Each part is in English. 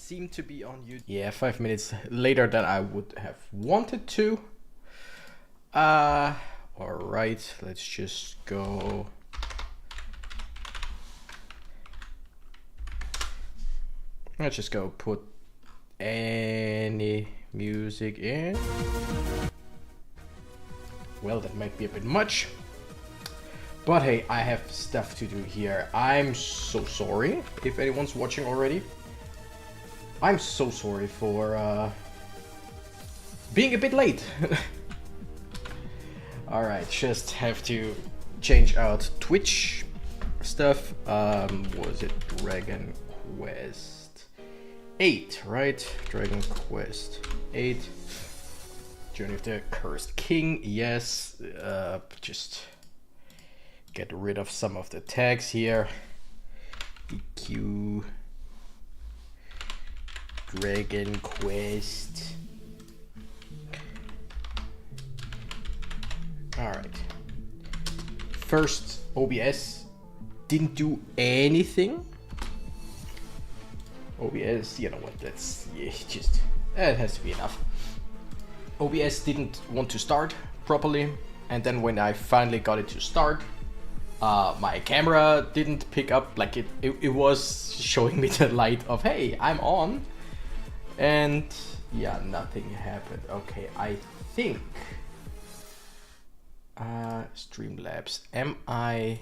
seem to be on YouTube. Yeah, 5 minutes later than I would have wanted to. All right, let's just go. Let's just go put any music in. Well, that might be a bit much. But hey, I have stuff to do here. I'm so sorry if anyone's watching already. I'm so sorry for being a bit late. Alright, just have to change out Twitch stuff. Was it Dragon Quest VIII, right? Dragon Quest VIII. Journey of the Cursed King, yes. Just get rid of some of the tags here. EQ. Dragon Quest. Alright. First, OBS didn't do anything. OBS, you know what, that's just, it has to be enough. OBS didn't want to start properly, and then when I finally got it to start, my camera didn't pick up, like it was showing me the light of, hey, I'm on, and yeah, nothing happened. Okay, I think Streamlabs, am I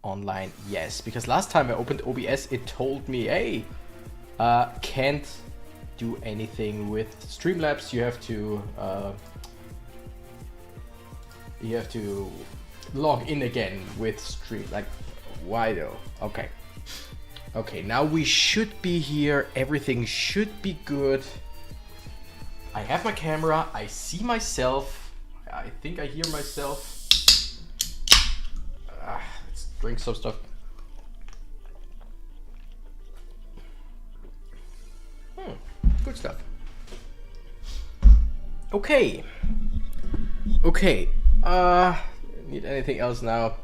online? Yes, because last time I opened OBS it told me, hey, can't do anything with Streamlabs, you have to log in again with Stream. Like, why though? Okay, now we should be here, everything should be good. I have my camera, I see myself, I think I hear myself. Let's drink some stuff. Good stuff. Okay. Need anything else now?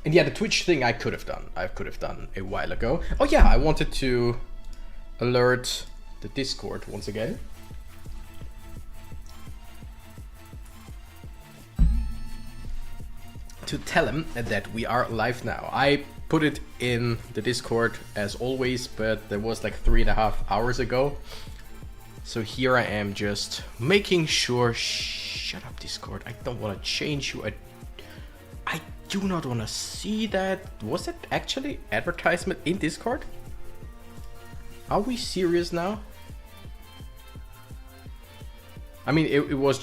And yeah, the Twitch thing I could have done a while ago. Oh yeah, I wanted to alert the Discord once again. To tell him that we are live now. I put it in the Discord as always, but that was like 3.5 hours ago. So here I am just making sure. Shut up, Discord. I don't want to change you. I do not want to see that. Was it actually advertisement in Discord? Are we serious now? I mean, it was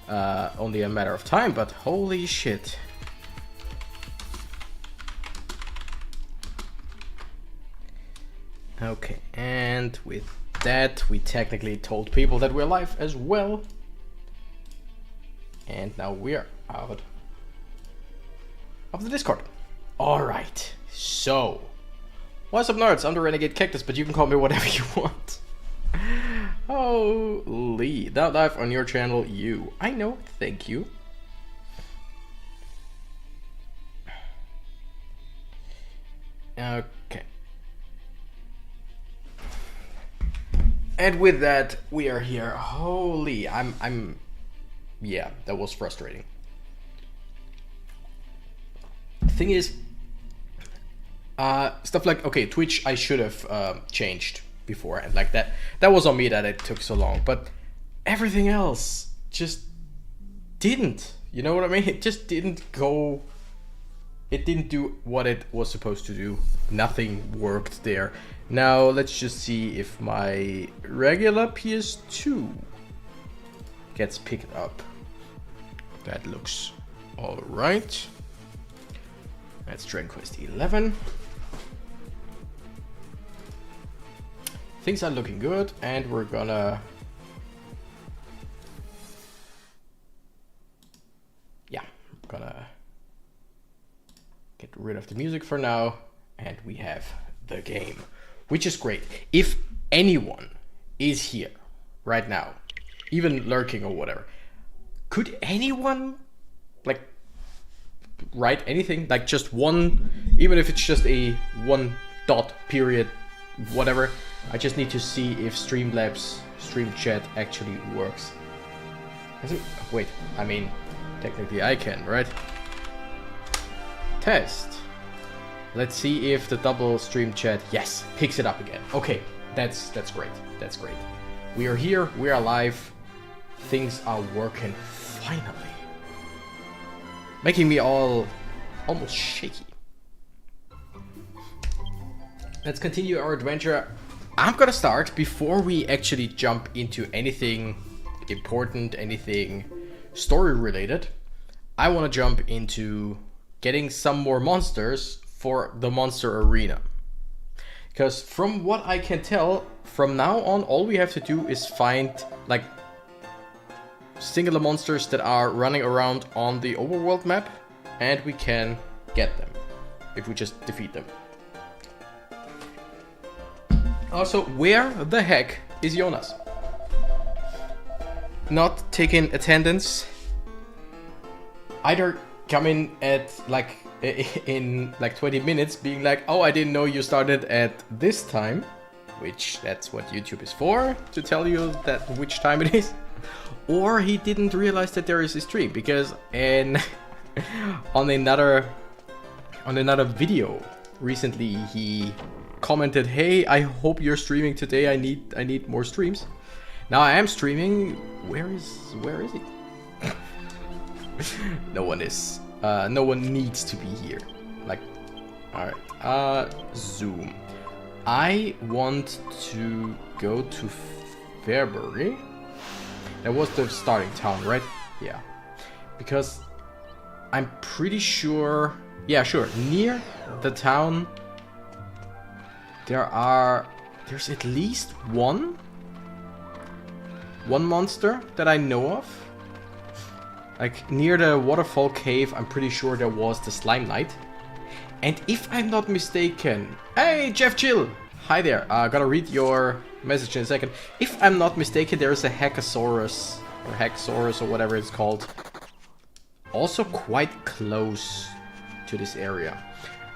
only a matter of time, but holy shit. Okay, and with that, we technically told people that we're live as well. And now we're out of the Discord. Alright, so. What's up, nerds? I'm the Renegade Cactus, but you can call me whatever you want. Holy, that live on your channel, you. I know, thank you. Okay. And with that, we are here. Holy, yeah, that was frustrating. Thing is, stuff like, okay, Twitch I should have changed before, and like that was on me that it took so long, but everything else just didn't, you know what I mean? It just didn't go, it didn't do what it was supposed to do. Nothing worked there. Now let's just see if my regular PS2 gets picked up. That looks all right. That's Dragon Quest XI. Things are looking good, and we're gonna, yeah, I'm gonna get rid of the music for now, and we have the game, which is great. If anyone is here right now, even lurking or whatever, could anyone like write anything, like just one, even if it's just a one dot, period, whatever. I just need to see if Streamlabs stream chat actually works. Wait, I mean, technically I can, right? Test. Let's see if the double stream chat, yes, picks it up again. Okay, that's great. That's great. We are here, we are live. Things are working finally. Making me almost shaky. Let's continue our adventure. I'm gonna start before we actually jump into anything important, anything story related. I want to jump into getting some more monsters for the monster arena. Because from what I can tell, from now on, all we have to do is find like singular monsters that are running around on the overworld map, and we can get them if we just defeat them. Also, where the heck is Jonas? Not taking attendance. Either coming at like in like 20 minutes being like, oh, I didn't know you started at this time, which that's what YouTube is for, to tell you that which time it is. Or he didn't realize that there is a stream, because on another video recently he commented, hey, I hope you're streaming today, I need more streams. Now I am streaming. Where is he? No one is. No one needs to be here. Like, alright. Zoom. I want to go to Fairbury. That was the starting town, right? Yeah. Because I'm pretty sure... Yeah, sure. Near the town, there's at least one monster that I know of. Like, near the waterfall cave, I'm pretty sure there was the Slime Knight. And if I'm not mistaken... Hey, Jeff Chill! Hi there. Gonna read your message in a second. If I'm not mistaken, there is a Hackasaurus, or Hacksaurus, or whatever it's called, also quite close to this area.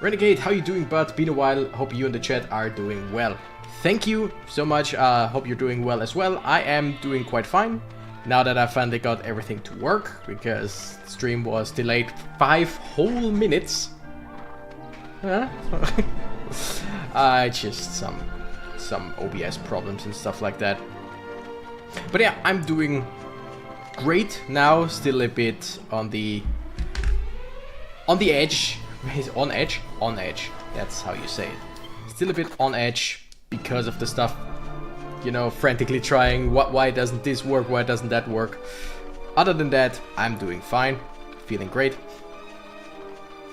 Renegade, how you doing, bud? Been a while. Hope you and the chat are doing well. Thank you so much. Hope you're doing well as well. I am doing quite fine. Now that I finally got everything to work, because the stream was delayed 5 whole minutes. Huh? Just some OBS problems and stuff like that. But yeah, I'm doing great now. Still a bit on the edge. On edge. That's how you say it. Still a bit on edge because of the stuff. You know, frantically trying, why doesn't this work, why doesn't that work? Other than that, I'm doing fine, feeling great.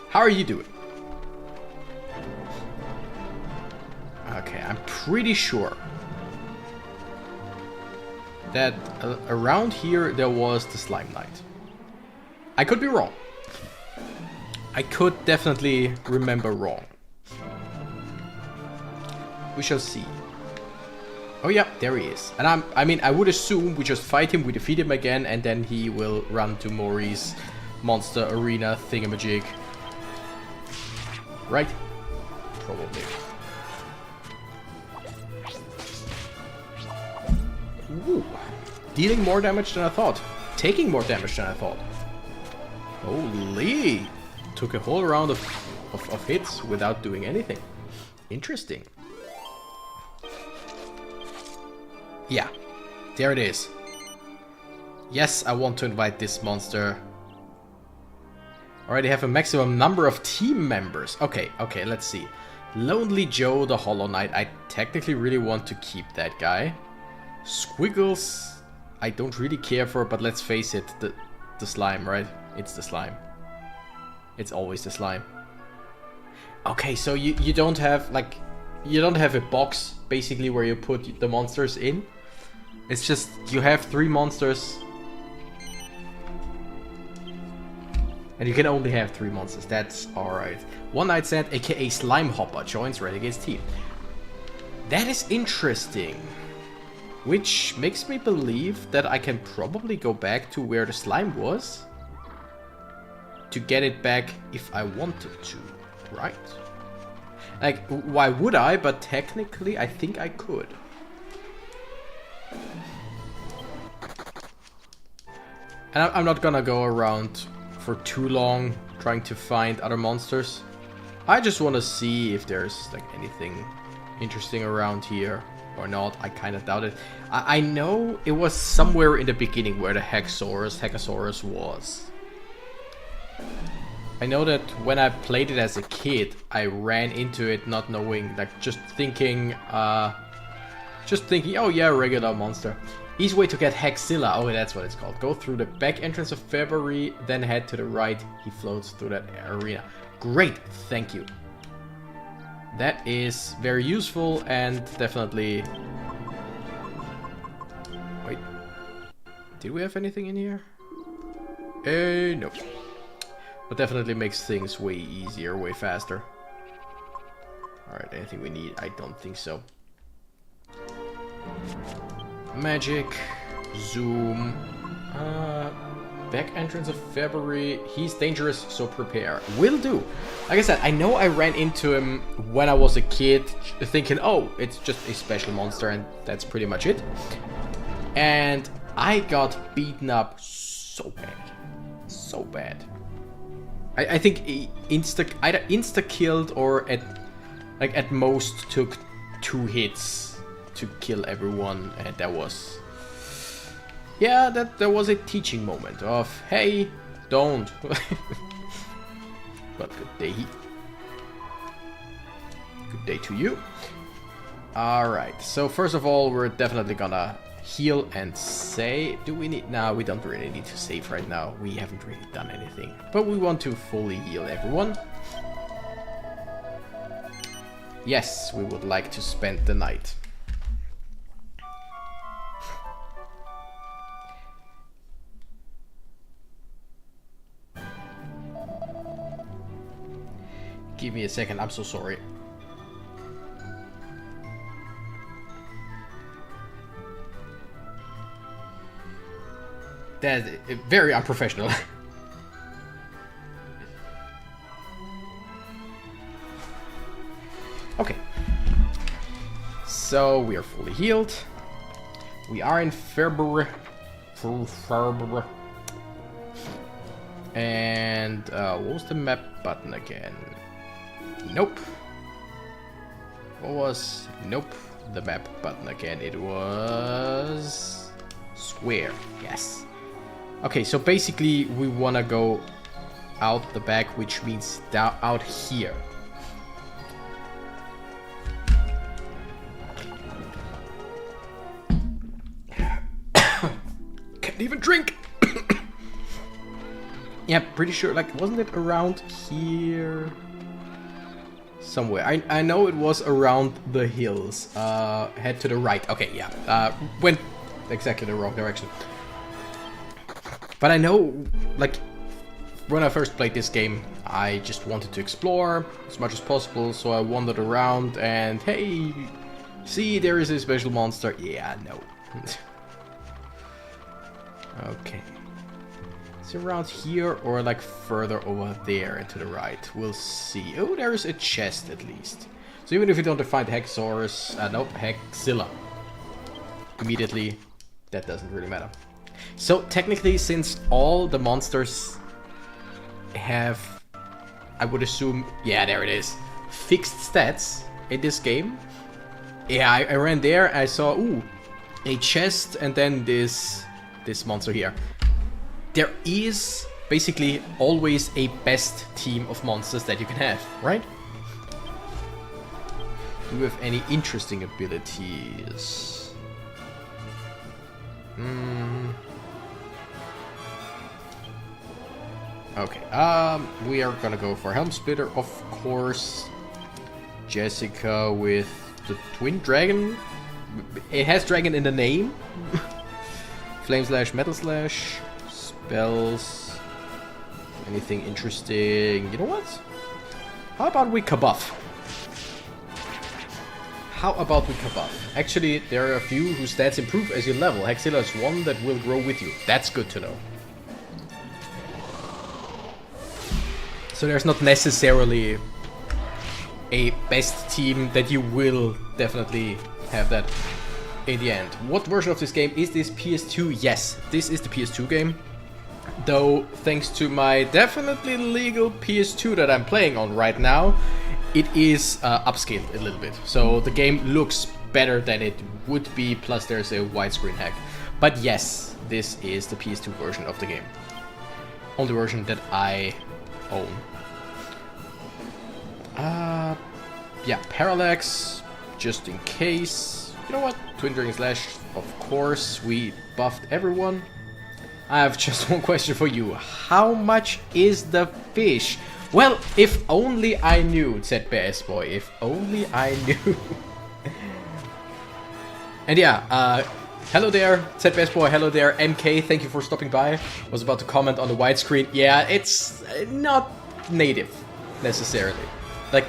How are you doing? Okay, I'm pretty sure that around here there was the Slime Knight. I could be wrong. I could definitely remember wrong. We shall see. Oh yeah, there he is. And I mean, I would assume we just fight him, we defeat him again, and then he will run to Mori's monster arena thingamajig. Right? Probably. Ooh. Dealing more damage than I thought. Taking more damage than I thought. Holy! Took a whole round of hits without doing anything. Interesting. Yeah, there it is. Yes, I want to invite this monster. Already have a maximum number of team members. Okay, let's see. Lonely Joe, the Hollow Knight. I technically really want to keep that guy. Squiggles, I don't really care for, but let's face it, the slime, right? It's the slime. It's always the slime. Okay, so you don't have, like, you don't have a box, basically, where you put the monsters in. It's just, you have 3 monsters. And you can only have 3 monsters, that's alright. One Night Stand, aka Slime Hopper, joins Renegade's team. That is interesting. Which makes me believe that I can probably go back to where the slime was. To get it back if I wanted to, right? Like, why would I? But technically, I think I could. And I'm not gonna go around for too long trying to find other monsters. I just want to see if there's like anything interesting around here or not. I kind of doubt it. I know it was somewhere in the beginning where the Hechosaurus was. I know that when I played it as a kid, I ran into it not knowing, like just thinking, oh yeah, regular monster. Easy way to get Hexzilla. Oh, that's what it's called. Go through the back entrance of February, then head to the right. He floats through that arena. Great, thank you. That is very useful and definitely... Wait. Did we have anything in here? No. But definitely makes things way easier, way faster. Alright, anything we need? I don't think so. Magic. Zoom. Back entrance of February. He's dangerous, so prepare. Will do. Like I said, I know I ran into him when I was a kid, thinking, oh, it's just a special monster, and that's pretty much it. And I got beaten up so bad. So bad. I think he either insta-killed or at most took 2 hits to kill everyone, and that was... Yeah, that was a teaching moment of, hey, don't. But good day. Good day to you. Alright, so first of all, we're definitely gonna heal and save. Do we need... No, we don't really need to save right now. We haven't really done anything. But we want to fully heal everyone. Yes, we would like to spend the night. Give me a second, I'm so sorry. That's very unprofessional. Okay. So we are fully healed. We are in February. And what was the map button again? Nope. What was... Nope. The map button again. It was... Square. Yes. Okay, so basically we want to go out the back, which means down out here. Can't even drink! Yeah, pretty sure, like, wasn't it around here? Somewhere. I know it was around the hills. Head to the right. Okay, yeah. Went exactly the wrong direction. But I know, like, when I first played this game, I just wanted to explore as much as possible, so I wandered around and, hey, see, there is a special monster. Yeah, no. Okay. Is it around here or, like, further over there and to the right? We'll see. Oh, there is a chest, at least. So even if you don't find Hechosaurus, nope, Hexzilla. Immediately, that doesn't really matter. So technically, since all the monsters have, I would assume, yeah, there it is, fixed stats in this game. Yeah, I ran there, I saw, ooh, a chest, and then this monster here. There is basically always a best team of monsters that you can have, right? Do we have any interesting abilities? Okay, we are gonna go for Helm Splitter, of course. Jessica with the Twin Dragon. It has dragon in the name. Flame Slash, Metal Slash, spells. Anything interesting? You know what? How about we kabuff? How about we kabuff? Actually, there are a few whose stats improve as you level. Hexzilla is one that will grow with you. That's good to know. So there's not necessarily a best team, that you will definitely have that in the end. What version of this game is this? PS2? Yes, this is the PS2 game. Though, thanks to my definitely legal PS2 that I'm playing on right now, it is upscaled a little bit. So the game looks better than it would be, plus there's a widescreen hack. But yes, this is the PS2 version of the game. Only version that I own. Yeah, Parallax, just in case. You know what? Twin Dragon Slash, of course, we buffed everyone. I have just one question for you. How much is the fish? Well, if only I knew, said BS Boy. If only I knew. And yeah, hello there, said BS Boy. Hello there, MK. Thank you for stopping by. I was about to comment on the widescreen. Yeah, it's not native, necessarily. Like,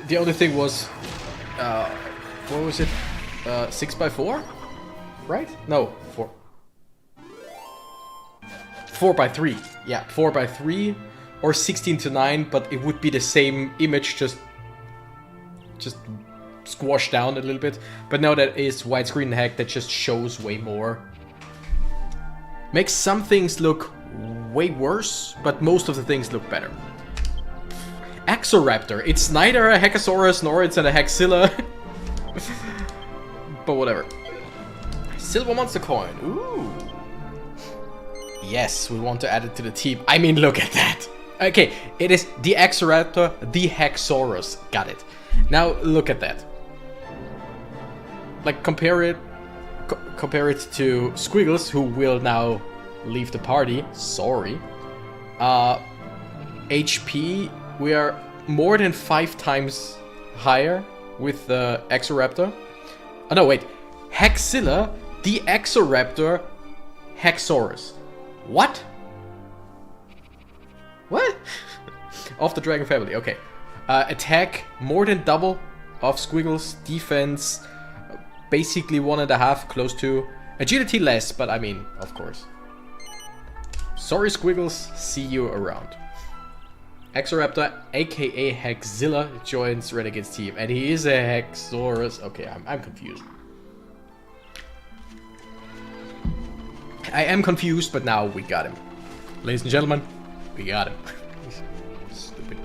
the only thing was, what was it? 6x4? Right? No, 4x3. Yeah, 4x3 or 16:9, but it would be the same image, just squashed down a little bit. But now that is widescreen hack, that just shows way more. Makes some things look way worse, but most of the things look better. Axoraptor. It's neither a Hackasaurus nor it's a Haxilla. But whatever. Silver Monster Coin. Ooh. Yes, we want to add it to the team. I mean, look at that. Okay, it is the Axoraptor, the Haxorus. Got it. Now look at that. Like, compare it to Squiggles, who will now leave the party. Sorry. HP, we are more than 5 times higher with the Axoraptor. Oh no, wait. Haxilla, the Axoraptor, Haxorus. What? What? Of the Dragon family, okay. Attack, more than double of Squiggles. Defense, basically 1.5, close to. Agility less, but I mean, of course. Sorry, Squiggles, see you around. Axoraptor, aka Haxilla, joins Renegade's team, and he is a Haxorus. Okay, I'm confused. I am confused, but now we got him. Ladies and gentlemen, we got him. Stupid.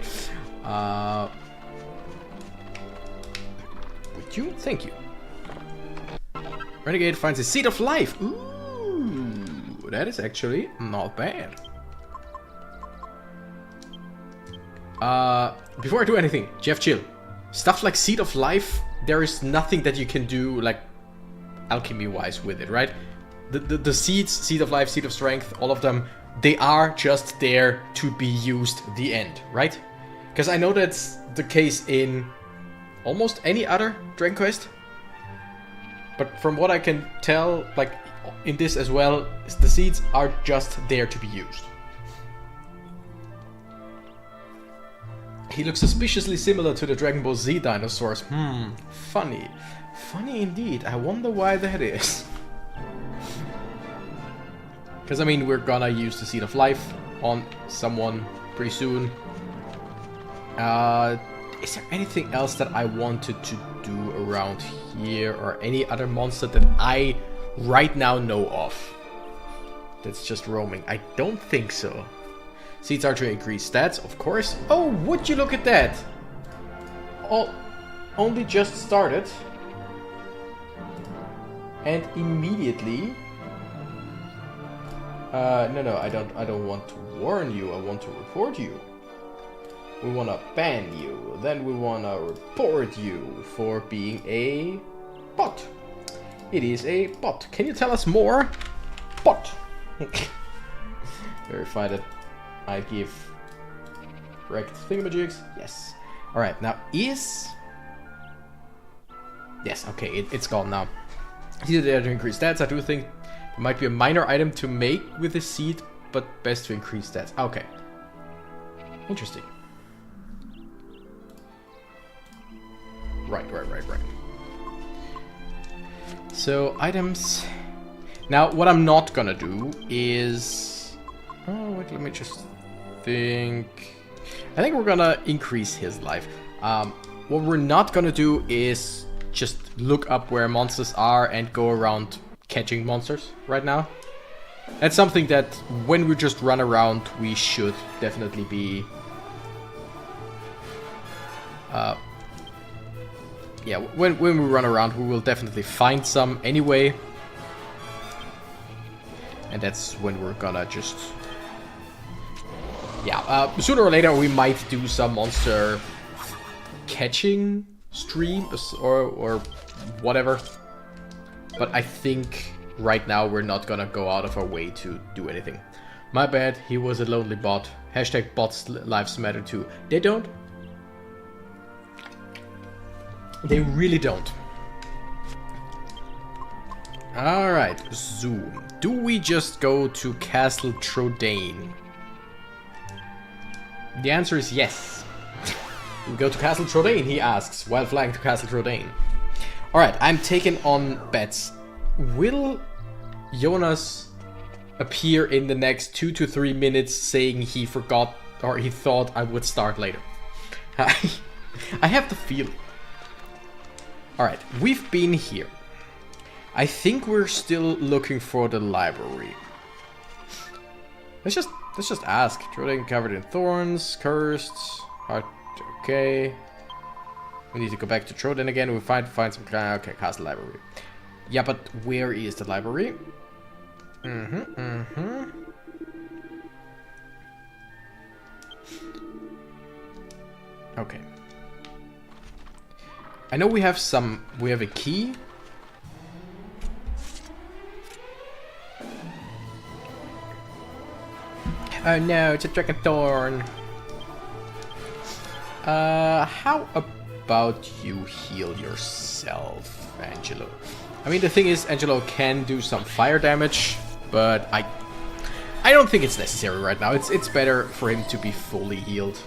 Would you? Thank you. Renegade finds a Seed of Life. Ooh, that is actually not bad. Before I do anything, Jeff, chill. Stuff like Seed of Life, there is nothing that you can do, like, alchemy-wise with it, right? The seeds, Seed of Life, Seed of Strength, all of them, they are just there to be used the end, right? Because I know that's the case in almost any other Dragon Quest. But from what I can tell, like, in this as well, the seeds are just there to be used. He looks suspiciously similar to the Dragon Ball Z dinosaurs. Funny. Funny indeed. I wonder why that is. Because, I mean, we're gonna use the Seed of Life on someone pretty soon. Is there anything else that I wanted to do around here? Or any other monster that I right now know of that's just roaming? I don't think so. Seeds are to increase stats, of course. Oh, would you look at that? Only just started. And immediately... no, I don't want to warn you, I want to report you. We wanna ban you, then we wanna report you for being a bot. It is a bot. Can you tell us more? Bot. Verify that I give correct thingamajigs. Yes. Alright, now is... Yes, okay, it's gone now. These are there to increase stats. I do think it might be a minor item to make with the seed, but best to increase stats. Okay. Interesting. Right. So, items. Now, what I'm not gonna do is... Oh, wait, let me just think... I think we're gonna increase his life. what we're not gonna do is just look up where monsters are and go around catching monsters right now. That's something that when we just run around, we should definitely be... yeah, when we run around, we will definitely find some anyway. And that's when we're gonna just... yeah, sooner or later we might do some monster catching streams or whatever. But I think right now we're not gonna go out of our way to do anything. My bad, he was a lonely bot. Hashtag bots lives matter too. They don't. They really don't. Alright, zoom. Do we just go to Castle Trodaine? The answer is yes. We go to Castle Trodaine, he asks, while flying to Castle Trodaine. Alright, I'm taking on bets. Will Jonas appear in the next 2 to 3 minutes saying he forgot or he thought I would start later? I have the feeling. Alright, we've been here. I think we're still looking for the library. Let's just ask. Trodaine covered in thorns, cursed. Heart, okay. We need to go back to Trodaine again. We'll find some... okay, castle library. Yeah, but where is the library? Okay. I know we have a key. Oh no, it's a dragon thorn. How about you heal yourself, Angelo? I mean, the thing is, Angelo can do some fire damage, but I don't think it's necessary right now. It's better for him to be fully healed.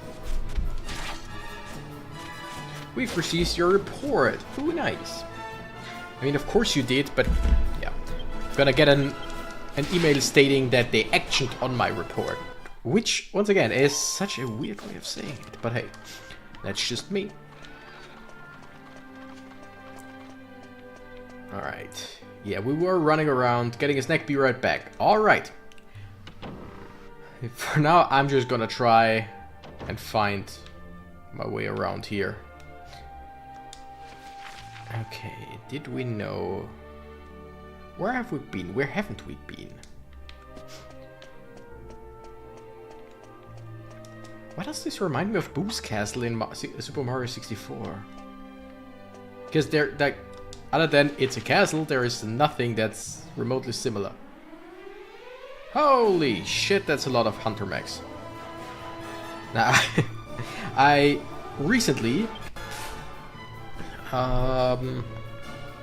We've received your report. Ooh, nice. I mean, of course you did, but yeah. Gonna get an email stating that they actioned on my report. Which, once again, is such a weird way of saying it. But hey, that's just me. Alright. Yeah, we were running around, getting his neck. Be right back. Alright. For now, I'm just gonna try and find my way around here. Okay, did we know... where have we been? Where haven't we been? Why does this remind me of Boo's Castle in Super Mario 64? Because they're like, other than it's a castle, there is nothing that's remotely similar. Holy shit, that's a lot of hunter mechs. Now, I recently...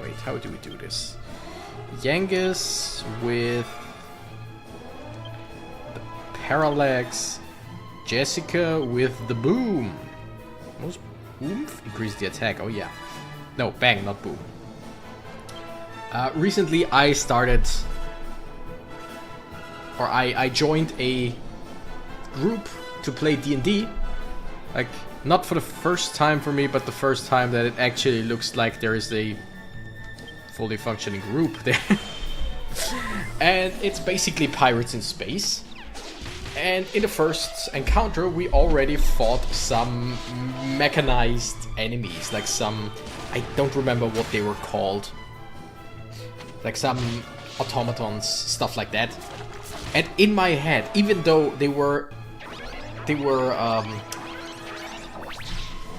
wait, how do we do this? Yangus with the parallax, Jessica with the boom. Most oomph? Increase the attack, oh yeah. No, bang, not boom. Recently I started, or I joined a group to play D&D. Like, not for the first time for me, but the first time that it actually looks like there is a fully functioning group there. And it's basically pirates in space. And in the first encounter, we already fought some mechanized enemies, like some, I don't remember what they were called, like some automatons, stuff like that. And in my head, even though they were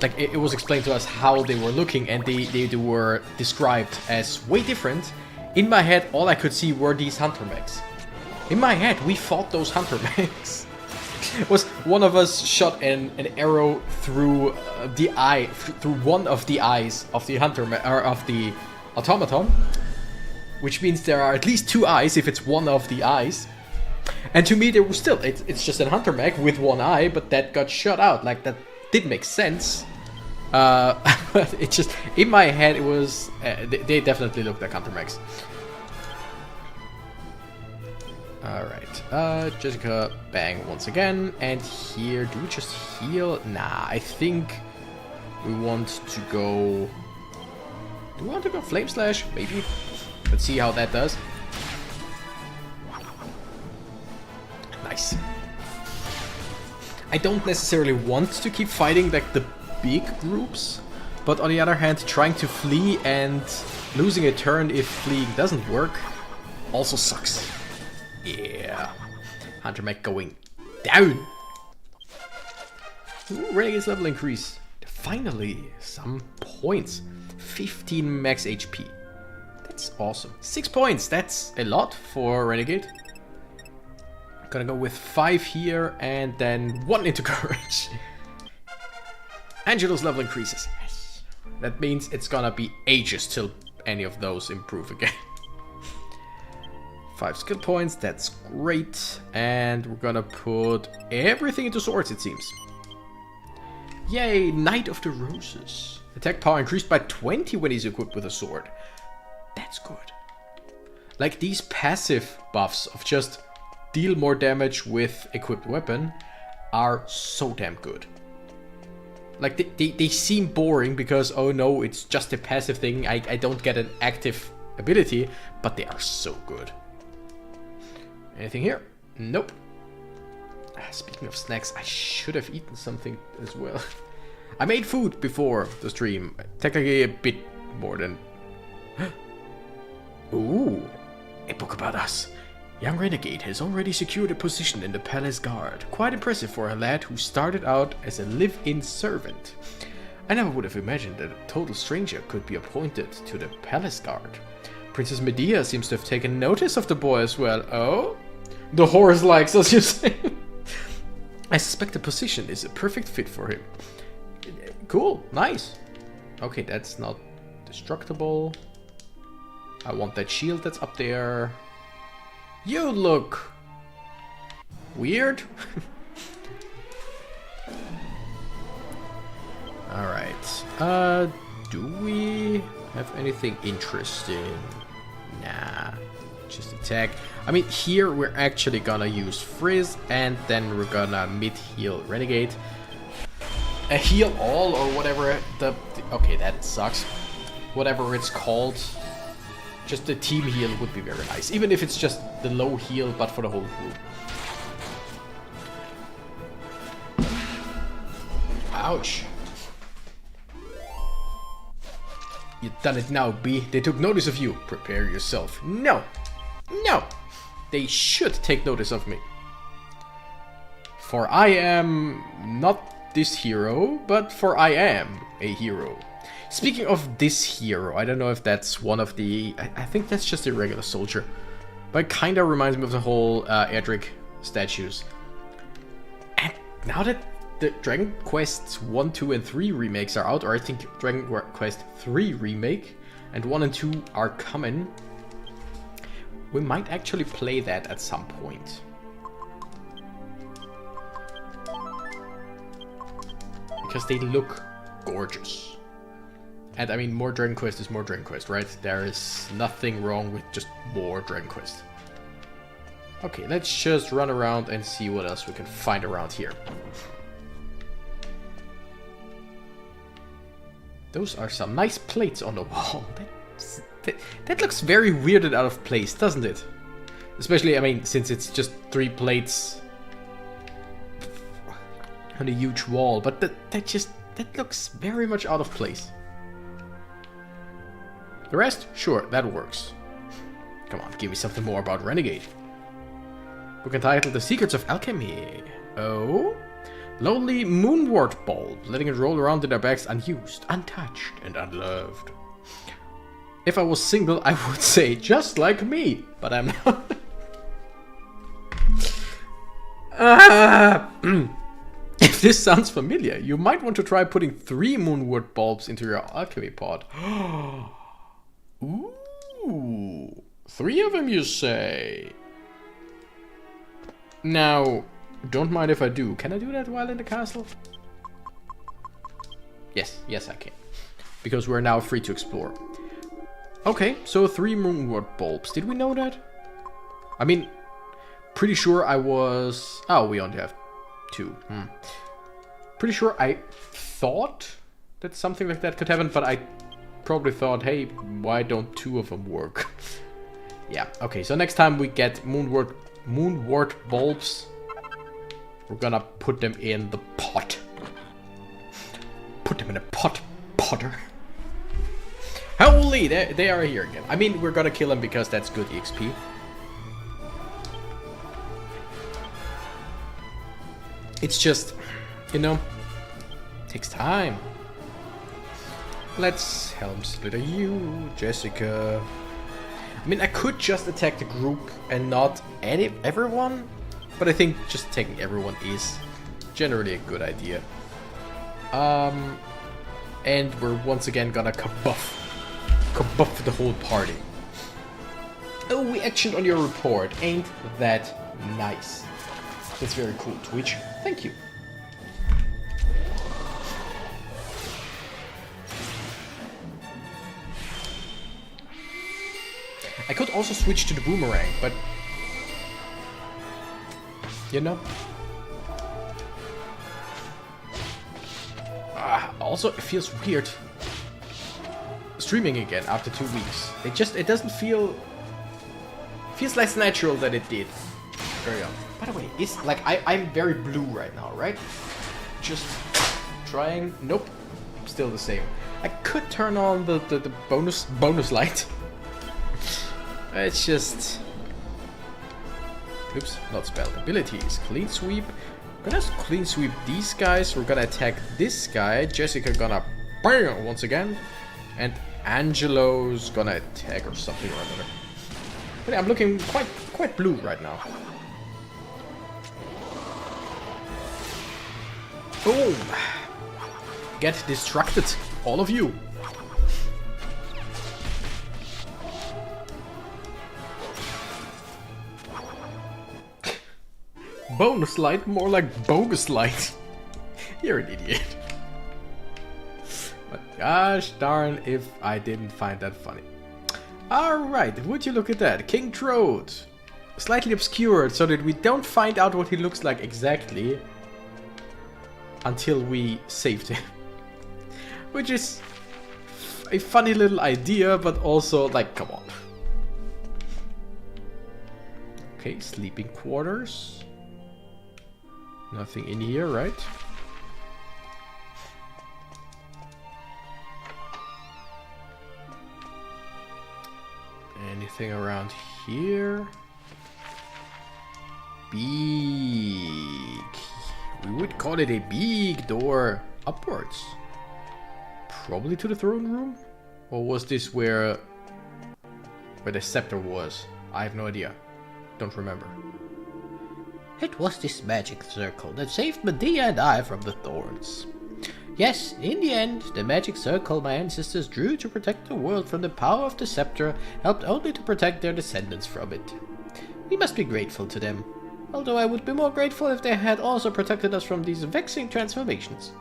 like it was explained to us how they were looking, and they were described as way different. In my head, all I could see were these hunter mechs. In my head, we fought those hunter mechs. Was one of us shot an arrow through the eye, through one of the eyes of the hunter or of the automaton, which means there are at least 2 eyes if it's one of the eyes. And to me, they were still it's just a hunter mech with 1 eye, but that got shot out. Like, that did make sense. But it just, in my head, it was they definitely looked like hunter mechs. Alright, Jessica, bang once again, and here, do we just heal? Nah, I think We want to go... Do we want to go Flame Slash? Maybe. Let's see how that does. Nice. I don't necessarily want to keep fighting like the big groups, but on the other hand, trying to flee and losing a turn if fleeing doesn't work also sucks. Yeah. Hunter Mech going down. Ooh, Renegade's level increase. Finally, some points. 15 max HP. That's awesome. 6 points. That's a lot for Renegade. Gonna go with 5 here and then 1 into Courage. Angelo's level increases. Yes. That means it's gonna be ages till any of those improve again. 5 skill points. That's great. And we're gonna put everything into swords, it seems. Yay, Knight of the Roses. Attack power increased by 20 when he's equipped with a sword. That's good. Like these passive buffs of just deal more damage with equipped weapon are so damn good. Like they seem boring because, oh no, it's just a passive thing. I don't get an active ability, but they are so good. Anything here? Nope. Speaking of snacks, I should have eaten something as well. I made food before the stream. Technically a bit more than... Ooh, a book about us. Young Renegade has already secured a position in the Palace Guard. Quite impressive for a lad who started out as a live-in servant. I never would have imagined that a total stranger could be appointed to the Palace Guard. Princess Medea seems to have taken notice of the boy as well. Oh? The horse likes us, you say? I suspect the position is a perfect fit for him. Cool, nice. Okay, that's not destructible. I want that shield that's up there. You look weird. Alright. Do we have anything interesting? Nah. Just attack. I mean, here we're actually gonna use Frizz and then we're gonna mid-heal Renegade. A heal all or whatever the... Okay, that sucks. Whatever it's called. Just the team heal would be very nice. Even if it's just the low heal, but for the whole group. Ouch. You've done it now, B. They took notice of you. Prepare yourself. No. No. They should take notice of me. For I am not this hero, but for I am a hero. Speaking of this hero, I don't know if that's one of the... I think that's just a regular soldier. But it kind of reminds me of the whole Erdrick statues. And now that the Dragon Quest 1, 2, and 3 remakes are out, or I think Dragon Quest 3 remake and 1 and 2 are coming, we might actually play that at some point. Because they look gorgeous. And I mean, more Dragon Quest is more Dragon Quest, right? There is nothing wrong with just more Dragon Quest. Okay, let's just run around and see what else we can find around here. Those are some nice plates on the wall. That looks very weird and out of place, doesn't it? Especially, I mean, since it's just 3 plates on a huge wall. But that looks very much out of place. The rest? Sure, that works. Come on, give me something more about Renegade. Book entitled The Secrets of Alchemy. Oh? Lonely moonwort bulb, letting it roll around in their bags unused, untouched, and unloved. If I was single, I would say, just like me, but I'm not. If this sounds familiar, you might want to try putting 3 moonwort bulbs into your alchemy pot. Ooh, 3 of them, you say? Now, don't mind if I do. Can I do that while in the castle? Yes, I can. Because we're now free to explore. Okay, so 3 moonwort bulbs. Did we know that? I mean, pretty sure I was... Oh, we only have 2. Pretty sure I thought that something like that could happen, but I probably thought, hey, why don't 2 of them work? Yeah, okay, so next time we get moonwort bulbs, we're gonna put them in the pot. Put them in a pot, Potter. Holy, they are here again. I mean, we're gonna kill them because that's good EXP. It's just, you know, takes time. Let's Helm Splitter you, Jessica. I mean, I could just attack the group and not everyone, but I think just attacking everyone is generally a good idea. And we're once again gonna kabuff the whole party. Oh, we actioned on your report. Ain't that nice? That's very cool, Twitch. Thank you. I could also switch to the boomerang, but you know. Also, it feels weird streaming again after 2 weeks. It doesn't feel less natural than it did very often. By the way, it's like I'm very blue right now, right? Just trying. Nope, still the same. I could turn on the bonus light. It's just... Oops, not spell. Abilities. Clean sweep. We're gonna clean sweep these guys. We're gonna attack this guy. Jessica gonna bang once again. And Angelo's gonna attack or something or other. But yeah, I'm looking quite blue right now. Boom! Get distracted, all of you. Bonus light, more like bogus light. You're an idiot. But gosh darn if I didn't find that funny. Alright, would you look at that? King Trode. Slightly obscured so that we don't find out what he looks like exactly until we saved him. Which is a funny little idea, but also like, come on. Okay, sleeping quarters. Nothing in here, right? Anything around here? Big. We would call it a big door upwards. Probably to the throne room? Or was this where the scepter was? I have no idea. Don't remember. It was this magic circle that saved Medea and I from the thorns. Yes, in the end, the magic circle my ancestors drew to protect the world from the power of the scepter helped only to protect their descendants from it. We must be grateful to them, although I would be more grateful if they had also protected us from these vexing transformations.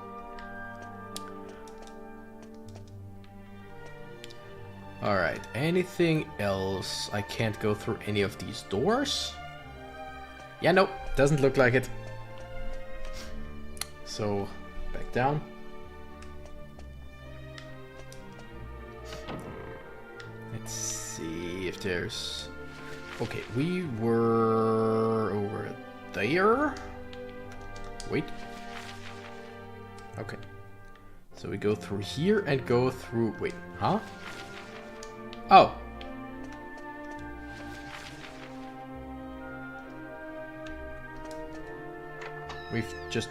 Alright, anything else? I can't go through any of these doors? Yeah, nope, doesn't look like it. So, back down. Let's see if there's... Okay, we were over there. Wait. Okay. So we go through here and go through... Wait, huh? Oh. We've just...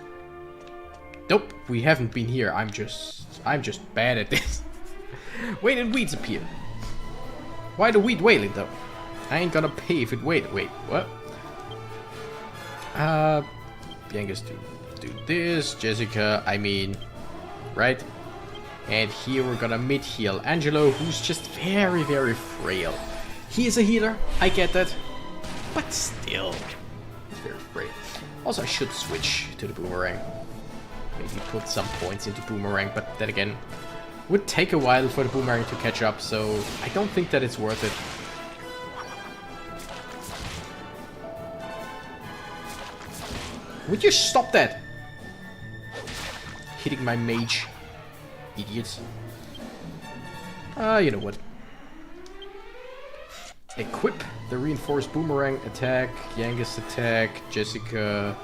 Nope, we haven't been here. I'm just bad at this. Wait, and weeds appear. Why the weed wailing though? I ain't gonna pay if it wait, what? Bianca's do this, Jessica, I mean, right? And here we're gonna mid-heal Angelo, who's just very, very frail. He is a healer, I get that, but still, he's very frail. Also, I should switch to the boomerang. Maybe put some points into boomerang, but then again, it would take a while for the boomerang to catch up, so I don't think that it's worth it. Would you stop that? Hitting my mage. Idiots. You know what? Equip the reinforced boomerang attack, Yangus attack, Jessica.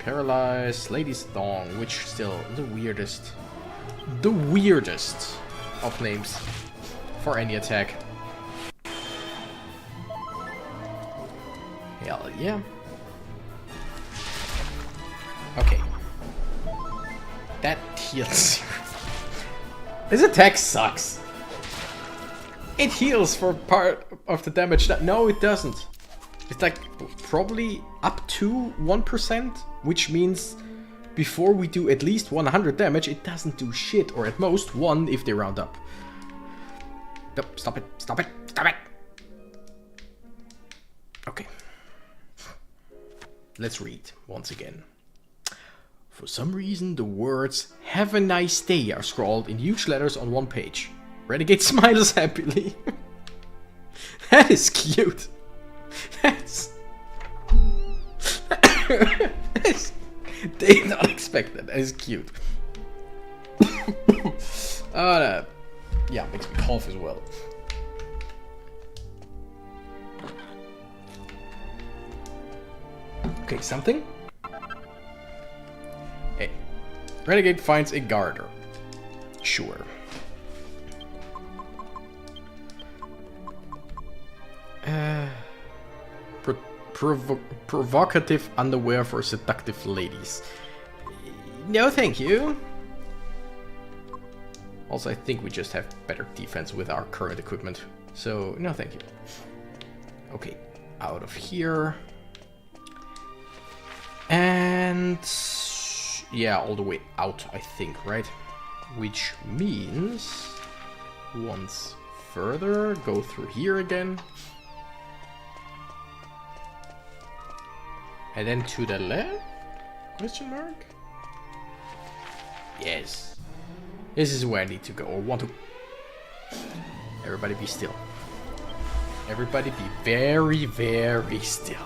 Paralyze, Lady's Thong, which still the weirdest of names for any attack. Hell yeah. Okay. That heals. This attack sucks. It heals for part of the damage that... No, it doesn't. It's like probably up to 1%, which means before we do at least 100 damage, it doesn't do shit, or at most 1 if they round up. Nope, stop it, stop it, stop it! Okay. Let's read once again. For some reason, the words "Have a nice day" are scrawled in huge letters on one page. Renegade smiles happily. That is cute. That's... Did not expect that. That is cute. Yeah, makes me cough as well. Okay, something? Hey. Renegade finds a garter. Sure. Provocative underwear for seductive ladies. No, thank you. Also, I think we just have better defense with our current equipment. So, no, thank you. Okay, out of here. And... yeah, all the way out, I think, right? Which means... once further, go through here again. And then to the left? Question mark? Yes. This is where I need to go, or want to. Everybody be still. Everybody be very, very still.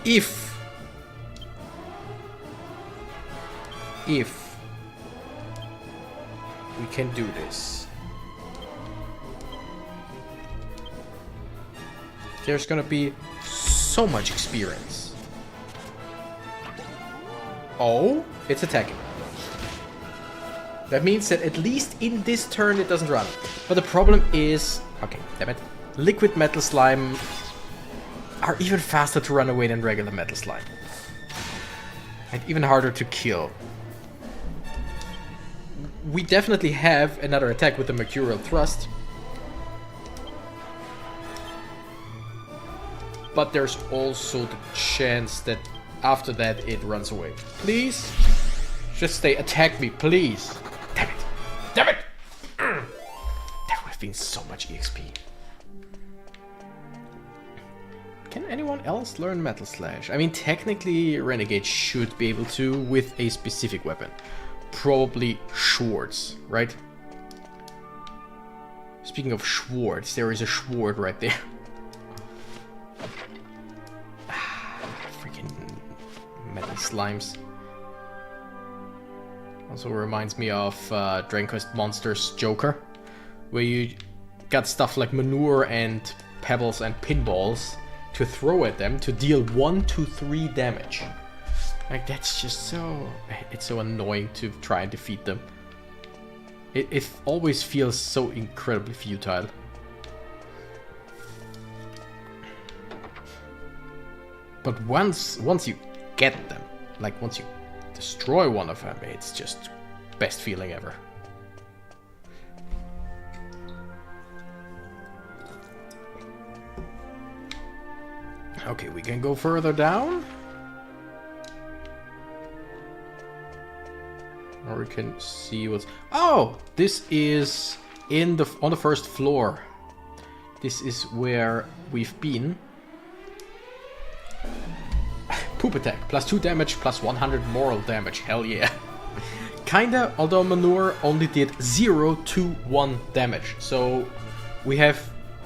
If we can do this, there's gonna be so much experience. Oh, it's attacking. That means that at least in this turn it doesn't run. But the problem is... okay, damn it. Liquid metal slime are even faster to run away than regular metal slime. And even harder to kill. We definitely have another attack with the Mercurial Thrust. But there's also the chance that after that it runs away. Please? Just stay. Attack me, please. Damn it. Damn it! That would have been so much EXP. Can anyone else learn Metal Slash? I mean, technically Renegade should be able to with a specific weapon. Probably Schwartz, right? Speaking of Schwartz, there is a Schwart right there. Freaking metal slimes. Also reminds me of Dragon Quest Monsters Joker, where you got stuff like manure and pebbles and pinballs to throw at them to deal 1 to 3 damage. Like, that's just so... it's so annoying to try and defeat them. It always feels so incredibly futile. But once you get them, like once you destroy one of them, it's just best feeling ever. Okay, we can go further down. Or we can see what's... oh! This is on the first floor. This is where we've been. Poop attack. +2 damage, +100 moral damage. Hell yeah. Kinda, although Manure only did 0 to 1 damage. So we had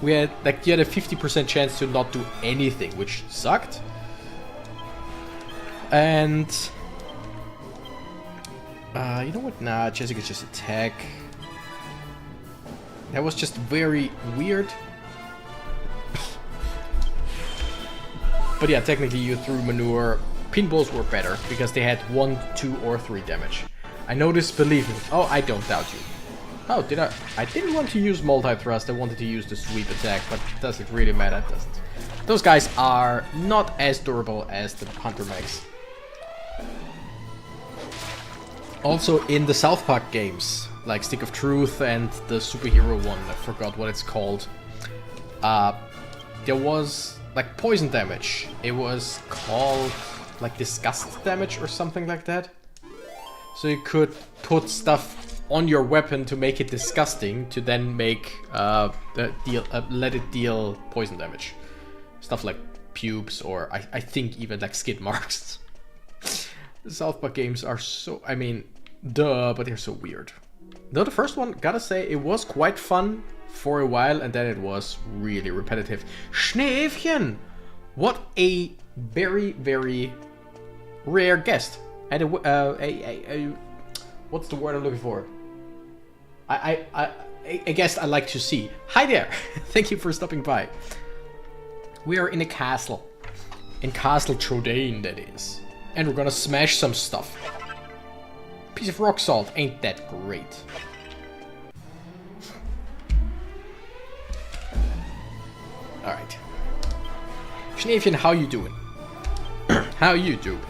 like, you had a 50% chance to not do anything, which sucked. And you know what? Nah, Jessica just attack. That was just very weird. But yeah, technically you threw manure. Pinballs were better because they had 1, 2, or 3 damage. I know this, believe me. Oh, I don't doubt you. Oh, did I? I didn't want to use multi-thrust. I wanted to use the sweep attack, but does it really matter? It doesn't. Those guys are not as durable as the Hunter Mechs. Also, in the South Park games, like Stick of Truth and the superhero one, I forgot what it's called. There was like poison damage. It was called like disgust damage or something like that. So you could put stuff on your weapon to make it disgusting, to then make let it deal poison damage. Stuff like pubes, or I think even like skid marks. The South Park games are so, I mean, duh, but they're so weird. Though the first one, gotta say, it was quite fun for a while, and then it was really repetitive. Schneefchen! What a very, very rare guest. And what's the word I'm looking for? A guest I like to see. Hi there! Thank you for stopping by. We are in a castle. In Castle Trodain, that is. And we're gonna smash some stuff. Piece of rock salt, ain't that great? Alright. Schneefchen, how you doing? How you doing?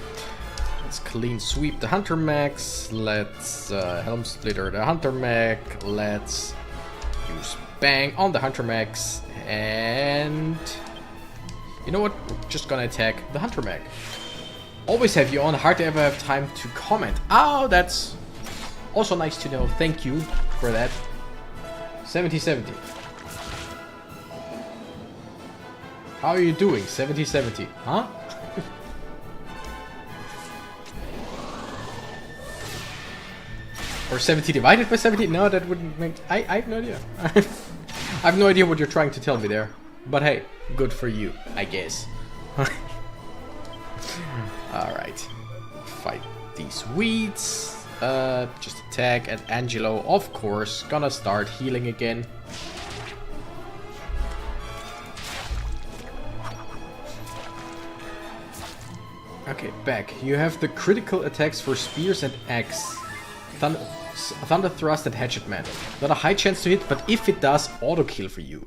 Let's clean sweep the Hunter Mechs. Let's Helm Splitter the Hunter Mech. Let's use Bang on the Hunter Mechs. And you know what? We're just gonna attack the Hunter Mech. Always have you on. Hard to ever have time to comment. Oh, that's also nice to know. Thank you for that. 70-70. How are you doing? 70-70. Huh? Or 70 divided by 70? No, that wouldn't make... I have no idea. I have no idea what you're trying to tell me there. But hey, good for you, I guess. Alright. Fight these weeds. Just attack at Angelo, of course. Gonna start healing again. Okay, back. You have the critical attacks for spears and axe. Thunder Thrust and Hatchet Man. Not a high chance to hit, but if it does, auto kill for you.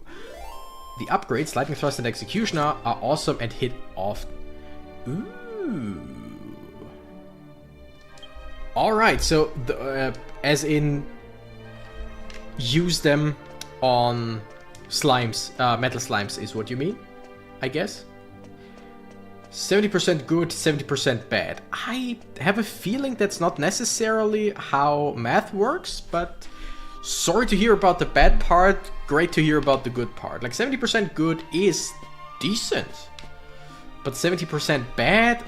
The upgrades, Lightning Thrust and Executioner, are awesome and hit often. Ooh. Alright, so as in use them on slimes, metal slimes is what you mean, I guess? 70% good, 70% bad. I have a feeling that's not necessarily how math works, but sorry to hear about the bad part, great to hear about the good part. Like 70% good is decent, but 70% bad,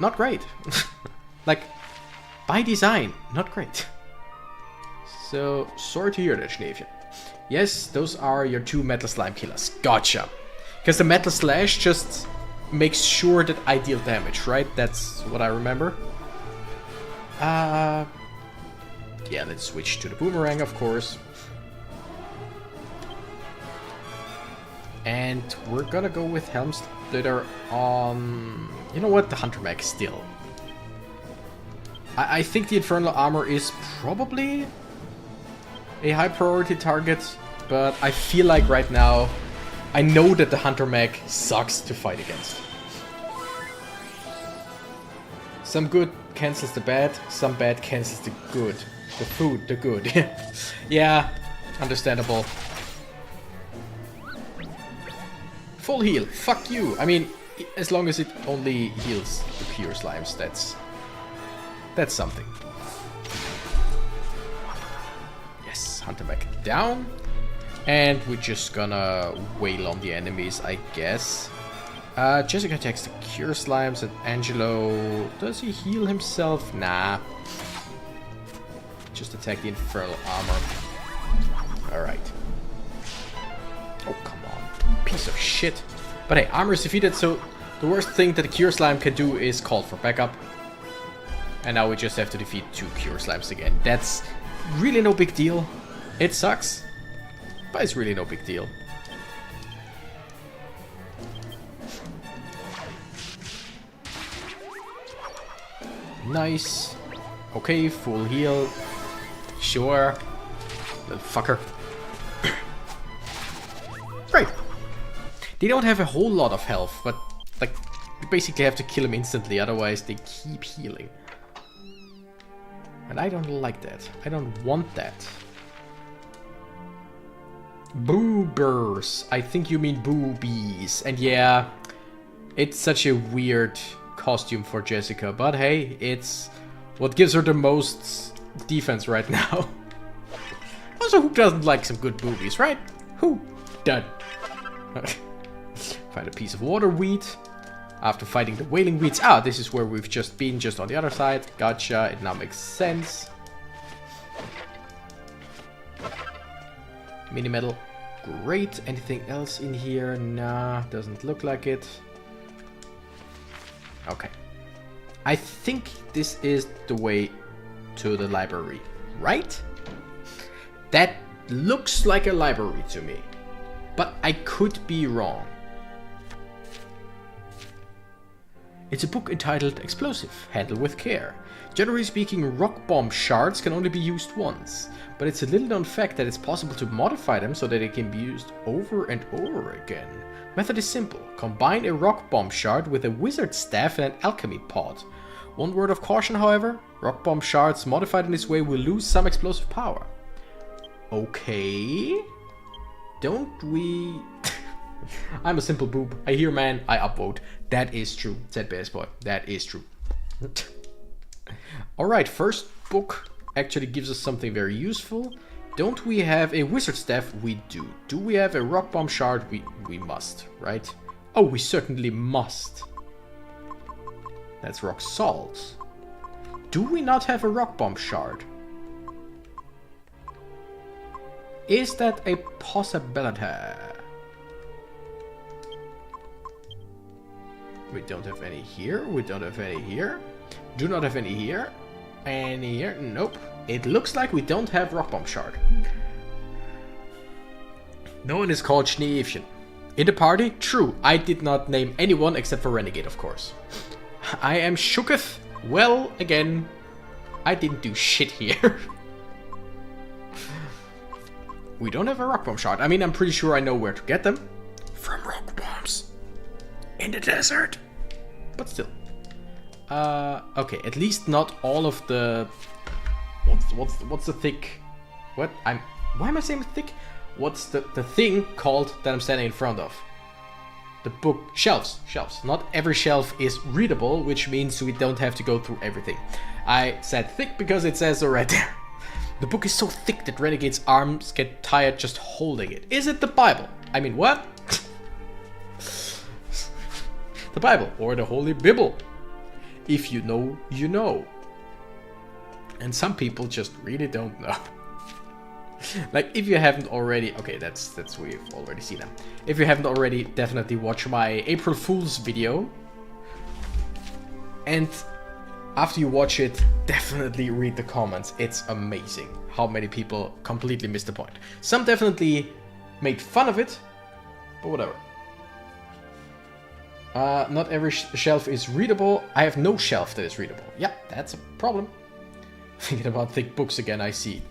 not great. Like, by design, not great. So, sorry to hear that, Schneefchen. Yes, those are your 2 metal slime killers. Gotcha. Because the metal slash just makes sure that I deal damage, right? That's what I remember. Yeah, let's switch to the boomerang, of course. And we're gonna go with Helm Splitter on... You know what? The Hunter Mech still. I think the Infernal Armor is probably a high priority target, but I feel like right now I know that the Hunter Mech sucks to fight against. Some good cancels the bad, some bad cancels the good. The food, the good. Yeah, understandable. Full heal, fuck you. I mean, as long as it only heals the pure slimes, that's something. Yes, Hunter Mech down. And we're just gonna wail on the enemies, I guess. Jessica attacks the Cure Slimes and Angelo... Does he heal himself? Nah. Just attack the Infernal Armor. Alright. Oh, come on. Piece of shit. But hey, armor is defeated, so The worst thing that the Cure Slime can do is call for backup. And now we just have to defeat 2 Cure Slimes again. That's really no big deal. It sucks, but it's really no big deal. Nice. Okay, full heal. Sure. Little fucker. Great. They don't have a whole lot of health, but like you basically have to kill them instantly, otherwise they keep healing. And I don't like that. I don't want that. Boobers. I think you mean boobies. And yeah, it's such a weird costume for Jessica, but hey, it's what gives her the most defense right now. Also, who doesn't like some good boobies, right? Who? Done. Find a piece of water wheat. After fighting the wailing weeds. Ah, this is where we've just been, just on the other side. Gotcha, it now makes sense. Mini medal. Great. Anything else in here? Nah, doesn't look like it. Okay. I think this is the way to the library, right? That looks like a library to me, but I could be wrong. It's a book entitled Explosive, Handle with Care. Generally speaking, rock bomb shards can only be used once, but it's a little known fact that it's possible to modify them so that they can be used over and over again. Method is simple. Combine a rock bomb shard with a wizard staff and an alchemy pot. One word of caution, however, rock bomb shards modified in this way will lose some explosive power. Okay. Don't we... I'm a simple boob. I hear man, I upvote. That is true, said Bears Boy. That is true. Alright, first book actually gives us something very useful. Don't we have a wizard staff? We do. Do we have a rock bomb shard? We must, right? Oh, we certainly must. That's rock salt. Do we not have a rock bomb shard? Is that a possibility? We don't have any here. We don't have any here. Do not have any here. Any here? Nope. It looks like we don't have rock bomb shard. No one is called Schneeefchen. In the party? True. I did not name anyone except for Renegade, of course. I am shooketh. Well, again, I didn't do shit here. We don't have a rock bomb shard. I mean, I'm pretty sure I know where to get them. From rock bombs. In the desert. But still. Okay, at least not all of the... What's the thick... What? Why am I saying thick? What's the thing called that I'm standing in front of? The book... Shelves. Shelves. Not every shelf is readable, which means we don't have to go through everything. I said thick because it says so right there. The book is so thick that Renegade's arms get tired just holding it. Is it the Bible? I mean, what? The Bible, or the Holy Bible. If you know, you know. And some people just really don't know. Like, if you haven't already... Okay, that's we've already seen them. If you haven't already, definitely watch my April Fool's video. And after you watch it, definitely read the comments. It's amazing how many people completely missed the point. Some definitely made fun of it, but whatever. Not every shelf is readable. I have no shelf that is readable. Yeah, that's a problem. Thinking about thick books again, I see.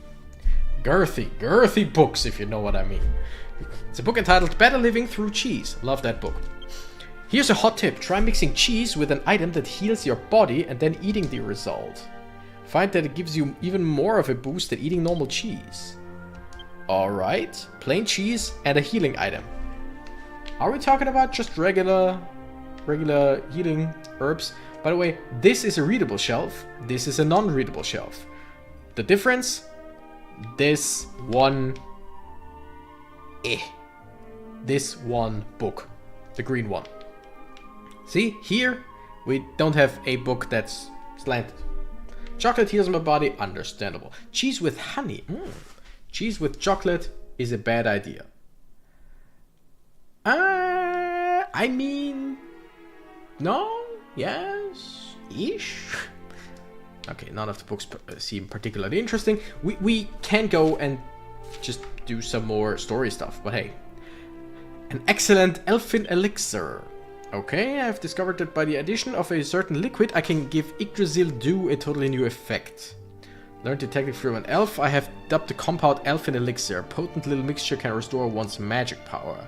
Girthy books, if you know what I mean. It's a book entitled Better Living Through Cheese. Love that book. Here's a hot tip. Try mixing cheese with an item that heals your body and then eating the result. Find that it gives you even more of a boost than eating normal cheese. Alright. Plain cheese and a healing item. Are we talking about just regular healing herbs? By the way, this is a readable shelf. This is a non-readable shelf. The difference? This one... This one book. The green one. See? Here, we don't have a book that's slanted. Chocolate heals my body. Understandable. Cheese with honey. Cheese with chocolate is a bad idea. I mean... No? Yes? Ish? Okay, none of the books seem particularly interesting. We can go and just do some more story stuff, but hey. An excellent elfin elixir. Okay, I've discovered that by the addition of a certain liquid, I can give Yggdrasil Dew a totally new effect. Learned the technique from an elf. I have dubbed the compound elfin elixir. A potent little mixture can restore one's magic power.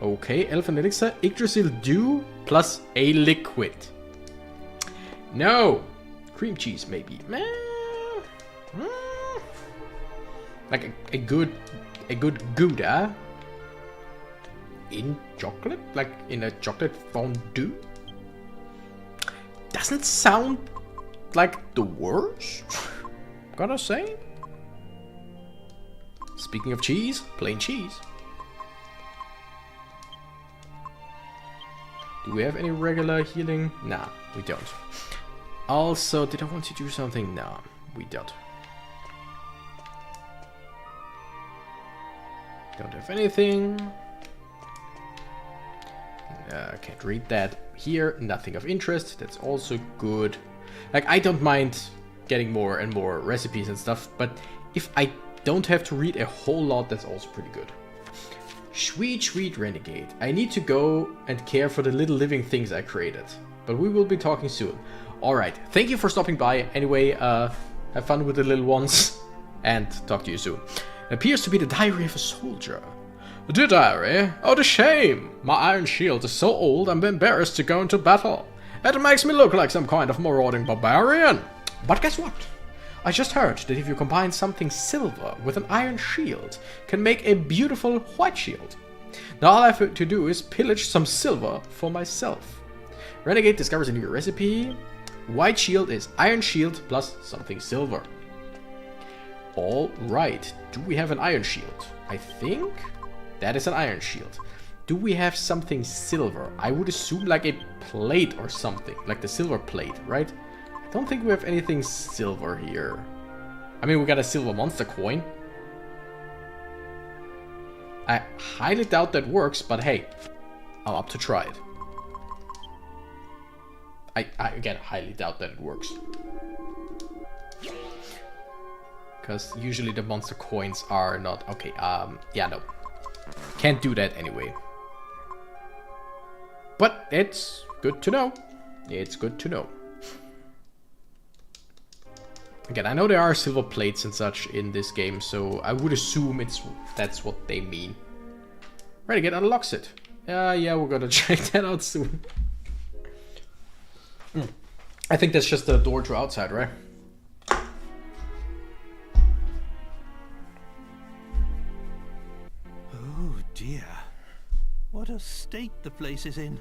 Okay, elfin elixir, Yggdrasil Dew plus a liquid. No! Cream cheese, maybe. Like a good Gouda in chocolate? Like in a chocolate fondue? Doesn't sound like the worst, gotta say. Speaking of cheese, plain cheese. Do we have any regular healing? Nah, we don't. Also, did I want to do something? No, we don't. Don't have anything. Can't read that. Here, nothing of interest. That's also good. Like, I don't mind getting more and more recipes and stuff, but if I don't have to read a whole lot, that's also pretty good. Sweet, sweet renegade. I need to go and care for the little living things I created. But we will be talking soon. Alright, thank you for stopping by. Anyway, have fun with the little ones. And talk to you soon. Appears to be the diary of a soldier. The diary? Oh, the shame! My iron shield is so old I'm embarrassed to go into battle. It makes me look like some kind of marauding barbarian. But guess what? I just heard that if you combine something silver with an iron shield, can make a beautiful white shield. Now all I have to do is pillage some silver for myself. Renegade discovers a new recipe. White shield is iron shield plus something silver. Alright, do we have an iron shield? I think that is an iron shield. Do we have something silver? I would assume like a plate or something, like the silver plate, right? I don't think we have anything silver here. I mean, we got a silver monster coin. I highly doubt that works, but hey, I'm up to try it. I again highly doubt that it works. Because usually the monster coins are not... Okay, yeah, no. Can't do that anyway. But it's good to know. It's good to know. Again, I know there are silver plates and such in this game, so I would assume that's what they mean. Renegade unlocks it. Yeah, we're gonna check that out soon. I think that's just the door to outside, right? Oh dear. What a state the place is in.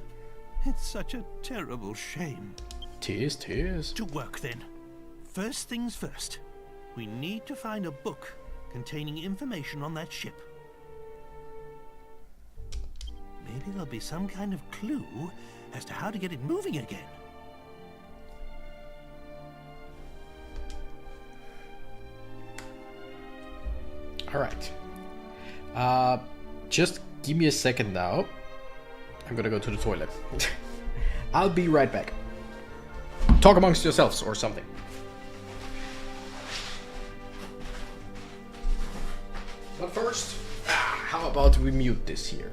It's such a terrible shame. Tears. To work then. First things first. We need to find a book containing information on that ship. Maybe there'll be some kind of clue as to how to get it moving again. Alright. Just give me a second now. I'm gonna go to the toilet. I'll be right back. Talk amongst yourselves or something. But first, how about we mute this here?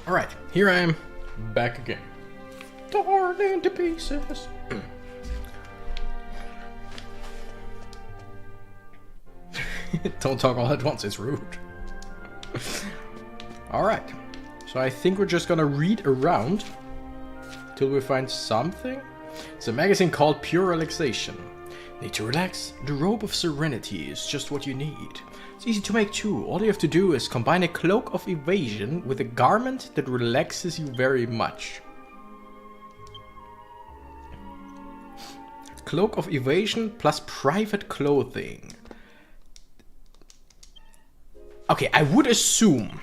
Alright, here I am, back again. Torn into pieces. Don't talk all at once, it's rude. Alright, so I think we're just gonna read around till we find something. It's a magazine called Pure Relaxation. Need to relax? The robe of serenity is just what you need. It's easy to make too. All you have to do is combine a cloak of evasion with a garment that relaxes you very much. Cloak of evasion plus private clothing. Okay, I would assume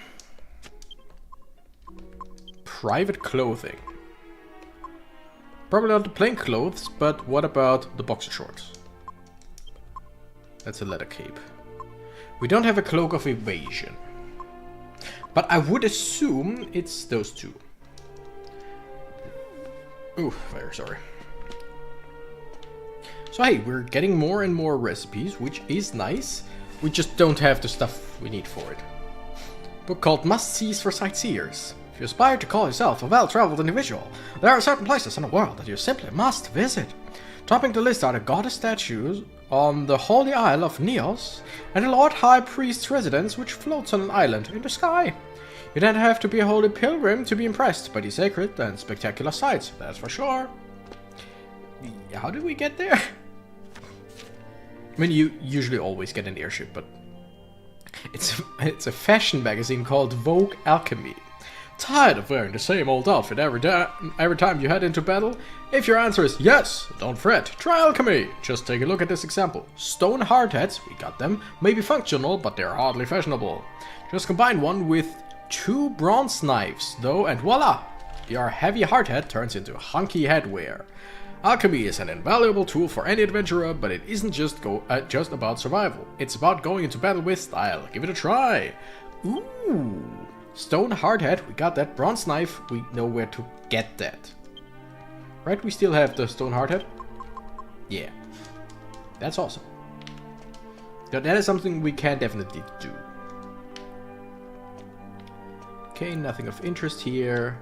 private clothing. Probably not the plain clothes, but what about the boxer shorts? That's a leather cape. We don't have a cloak of evasion. But I would assume it's those two. Ooh, very sorry. So hey, we're getting more and more recipes, which is nice. We just don't have the stuff we need for it. Book called Must-Sees for Sightseers. If you aspire to call yourself a well-traveled individual, there are certain places in the world that you simply must visit. Topping the list are the goddess statues on the Holy Isle of Neos and the Lord High Priest's residence, which floats on an island in the sky. You don't have to be a holy pilgrim to be impressed by these sacred and spectacular sights, that's for sure. How did we get there? I mean, you usually always get an airship, but it's a fashion magazine called Vogue Alchemy. Tired of wearing the same old outfit every time you head into battle? If your answer is yes, don't fret, try alchemy. Just take a look at this example. Stone hard hats, we got them, may be functional, but they're hardly fashionable. Just combine one with 2 bronze knives, though, and voila! Your heavy hard hat turns into hunky headwear. Alchemy is an invaluable tool for any adventurer, but it isn't just about survival. It's about going into battle with style. Give it a try. Ooh. Stone hard hat, we got that. Bronze knife, we know where to get that. Right, we still have the stone hard hat? Yeah. That's awesome. That is something we can definitely do. Okay, nothing of interest here.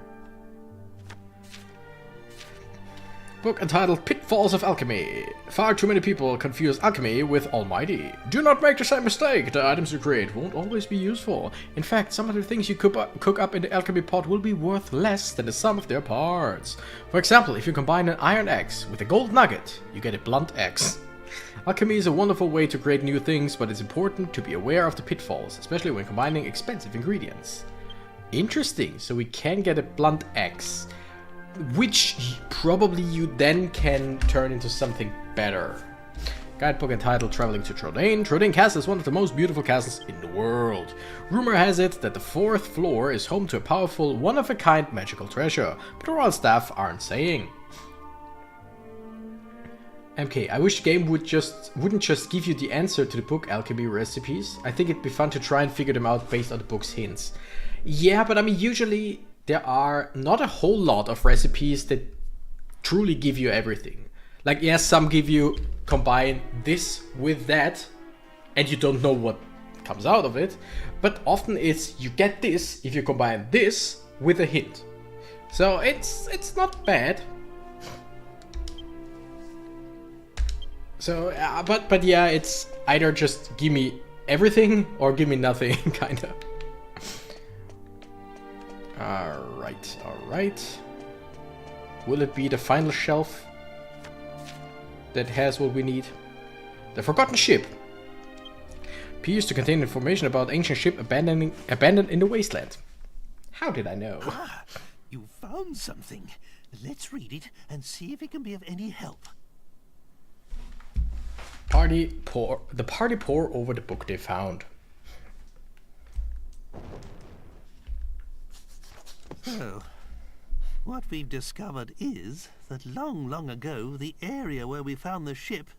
Book entitled Pitfalls of Alchemy. Far too many people confuse alchemy with almighty. Do not make the same mistake. The items you create won't always be useful. In fact, some of the things you cook up in the alchemy pot will be worth less than the sum of their parts. For example, if you combine an iron axe with a gold nugget, you get a blunt axe. Alchemy is a wonderful way to create new things, but it's important to be aware of the pitfalls, especially when combining expensive ingredients. Interesting, so we can get a blunt axe, which probably you then can turn into something better. Guidebook entitled Traveling to Trodain. Trodain Castle is one of the most beautiful castles in the world. Rumor has it that the 4th floor is home to a powerful, one-of-a-kind magical treasure, but the royal staff aren't saying. MK, I wish the game wouldn't just give you the answer to the book alchemy recipes. I think it'd be fun to try and figure them out based on the book's hints. Yeah, but I mean, usually there are not a whole lot of recipes that truly give you everything. Like, yes, some give you combine this with that, and you don't know what comes out of it. But often it's you get this if you combine this with a hint. So it's not bad. So, but yeah, it's either just give me everything or give me nothing, kinda. Alright. Will it be the final shelf that has what we need? The Forgotten Ship. P used to contain information about ancient ship abandoned in the wasteland. How did I know? Ah, you found something. Let's read it and see if it can be of any help. The party pour over the book they found. So, what we've discovered is that long, long ago, the area where we found the ship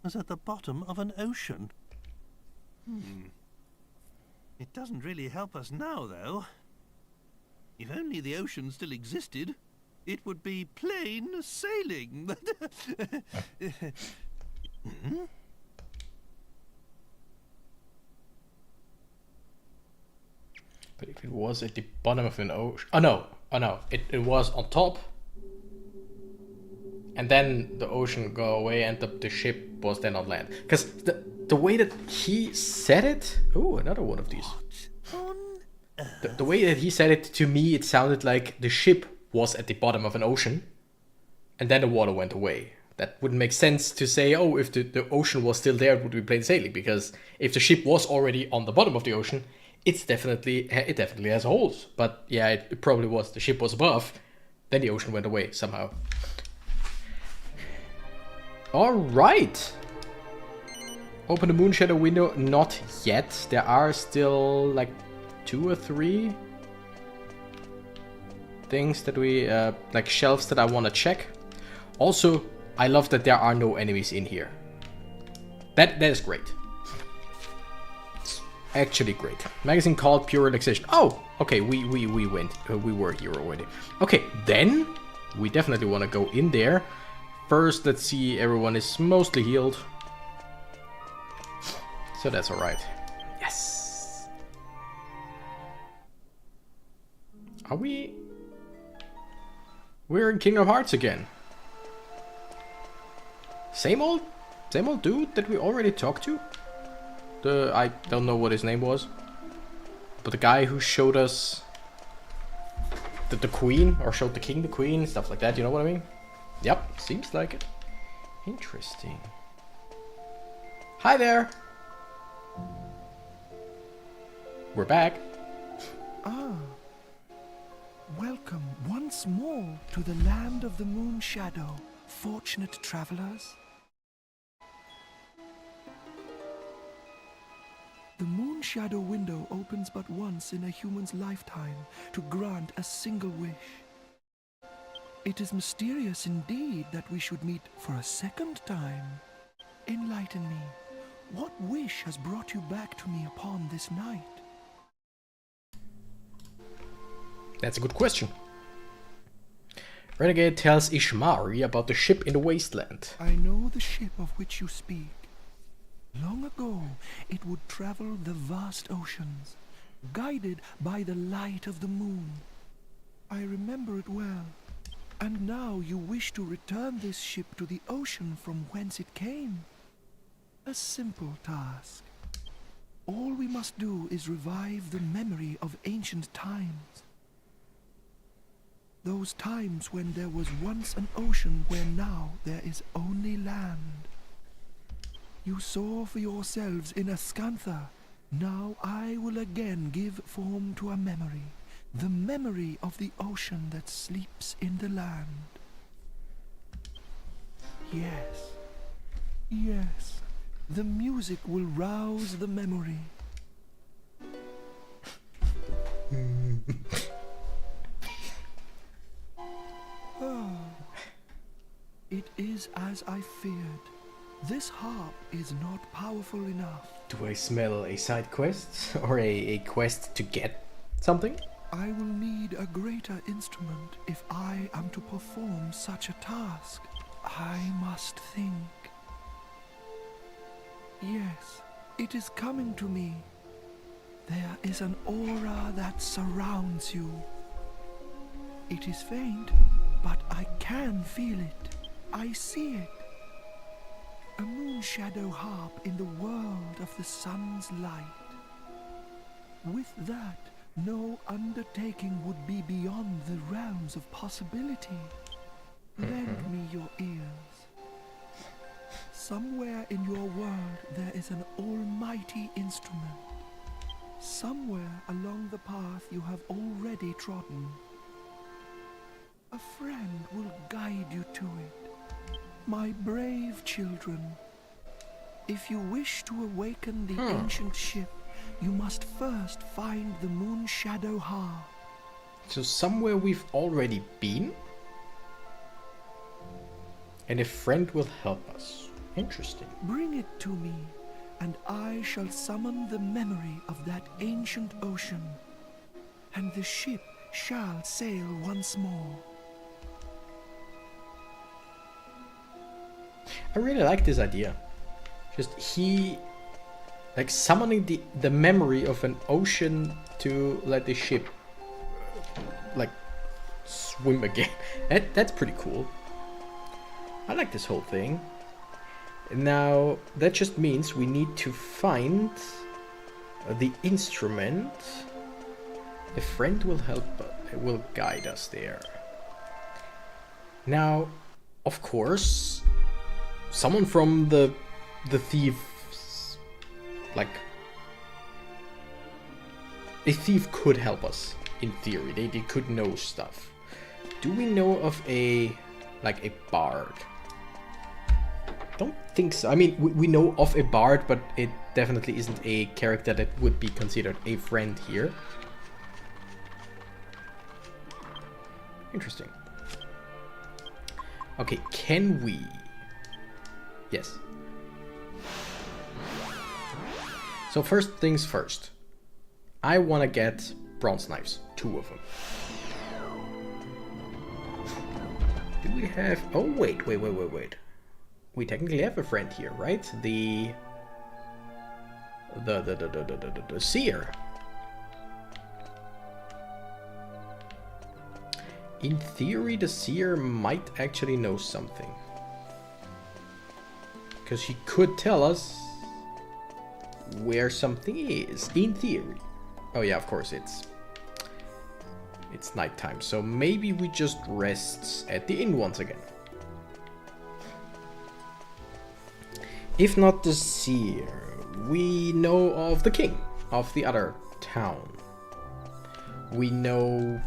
was at the bottom of an ocean. It doesn't really help us now, though. If only the ocean still existed, it would be plain sailing. But if it was at the bottom of an ocean... Oh no. It was on top. And then the ocean go away and the ship was then on land. Because the way that he said it... Oh, another one of these. The way that he said it, to me, it sounded like the ship was at the bottom of an ocean. And then the water went away. That wouldn't make sense to say, oh, if the ocean was still there, it would be plain sailing. Because if the ship was already on the bottom of the ocean, it definitely has holes. But yeah, it probably was. The ship was above, then the ocean went away somehow. All right. Open the moon shadow window. Not yet. There are still like 2 or 3 things that we like shelves that I want to check. Also, I love that there are no enemies in here. That is great. Actually great. Magazine called Pure Relaxation. Oh, okay, we went. We were here already. Okay, then we definitely want to go in there. First, let's see, everyone is mostly healed. So that's alright. Yes! Are we... We're in Kingdom Hearts again. Same old dude that we already talked to? I don't know what his name was. But the guy who showed us the queen, or showed the king the queen, stuff like that, you know what I mean? Yep, seems like it. Interesting. Hi there! We're back. Ah. Welcome once more to the land of the moon shadow, fortunate travelers. The moon shadow window opens but once in a human's lifetime to grant a single wish. It is mysterious indeed that we should meet for a second time. Enlighten me. What wish has brought you back to me upon this night? That's a good question. Renegade tells Ishmari about the ship in the wasteland. I know the ship of which you speak. Long ago, it would travel the vast oceans, guided by the light of the moon. I remember it well. And now you wish to return this ship to the ocean from whence it came. A simple task. All we must do is revive the memory of ancient times. Those times when there was once an ocean where now there is only land. You saw for yourselves in Ascantha. Now I will again give form to a memory. The memory of the ocean that sleeps in the land. Yes, yes, the music will rouse the memory. Oh, it is as I feared. This harp is not powerful enough. Do I smell a side quest? Or a quest to get something? I will need a greater instrument if I am to perform such a task. I must think. Yes, it is coming to me. There is an aura that surrounds you. It is faint, but I can feel it. I see it. A moon shadow harp in the world of the sun's light. With that, no undertaking would be beyond the realms of possibility. Lend me your ears. Somewhere in your world there is an almighty instrument. Somewhere along the path you have already trodden. A friend will guide you to it. My brave children, if you wish to awaken the ancient ship, you must first find the moon shadow harp. So somewhere we've already been? And a friend will help us. Interesting. Bring it to me, and I shall summon the memory of that ancient ocean, and the ship shall sail once more. I really like this idea. Just he Like summoning the memory of an ocean to let the ship like swim again. That's pretty cool. I like this whole thing. Now that just means we need to find the instrument. A friend will help, will guide us there. Now, of course, someone from the thieves, like a thief could help us in theory. They could know stuff. Do we know of a bard? Don't think so. I mean, we know of a bard, but it definitely isn't a character that would be considered a friend here. Interesting. Okay, can we? Yes. So first things first. I want to get bronze knives. 2 of them. Do we have... Oh, wait. We technically have a friend here, right? The seer. In theory, the seer might actually know something. Because he could tell us where something is, in theory. Oh yeah, of course, it's nighttime, so maybe we just rest at the inn once again. If not the seer, we know of the king of the other town. We know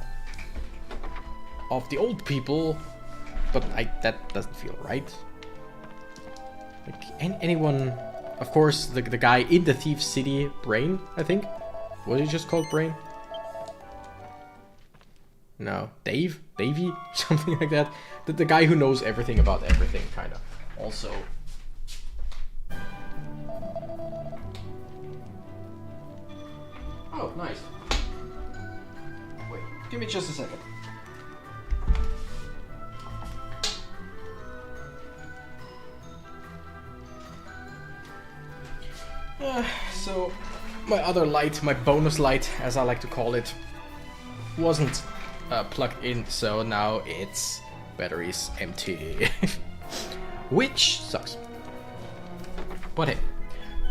of the old people, but that doesn't feel right. Like anyone, of course, the guy in the thief city, Brain, I think. Was he just called Brain? No, Davey, something like that. The guy who knows everything about everything, kind of. Also. Oh, nice. Wait, give me just a second. So, my other light, my bonus light, as I like to call it, wasn't plugged in, so now its battery's empty. Which sucks. But hey.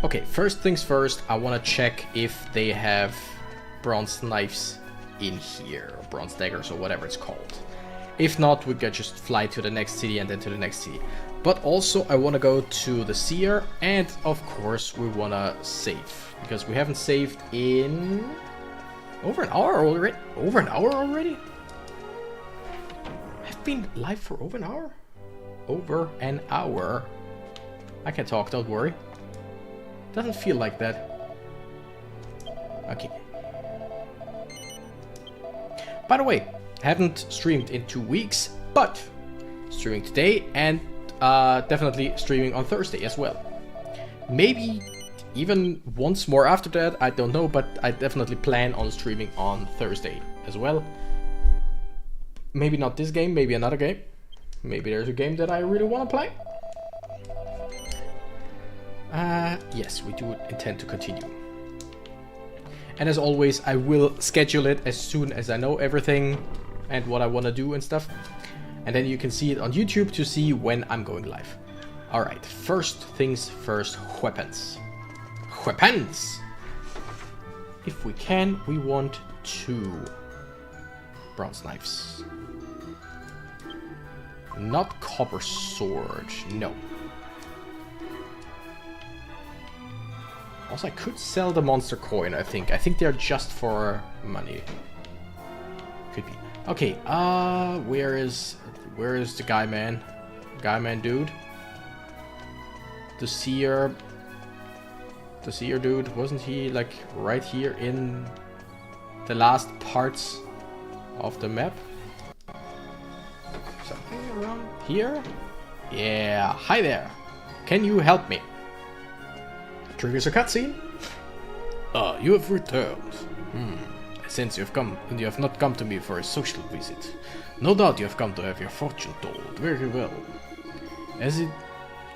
Okay, first things first, I want to check if they have bronze knives in here, or bronze daggers, or whatever it's called. If not, we could just fly to the next city and then to the next city. But also, I want to go to the seer, and of course, we want to save. Because we haven't saved in... over an hour already? Over an hour already? I've been live for over an hour? Over an hour. I can talk, don't worry. Doesn't feel like that. Okay. By the way, haven't streamed in 2 weeks, but streaming today and definitely streaming on Thursday as well. Maybe even once more after that, I don't know, but I definitely plan on streaming on Thursday as well. Maybe not this game, maybe another game. Maybe there's a game that I really want to play. Yes, we do intend to continue. And as always, I will schedule it as soon as I know everything and what I want to do and stuff. And then you can see it on YouTube to see when I'm going live. Alright, first things first, weapons. Weapons! If we can, we want 2 bronze knives. Not copper sword, no. Also, I could sell the monster coin, I think. I think they're just for money. Could be. Okay, where is the guy man? Guy man dude? The seer dude, wasn't he like right here in the last parts of the map? Something around here? Yeah, hi there. Can you help me? Triggers a cutscene. You have returned. Since you have not come to me for a social visit. No doubt you have come to have your fortune told. Very well.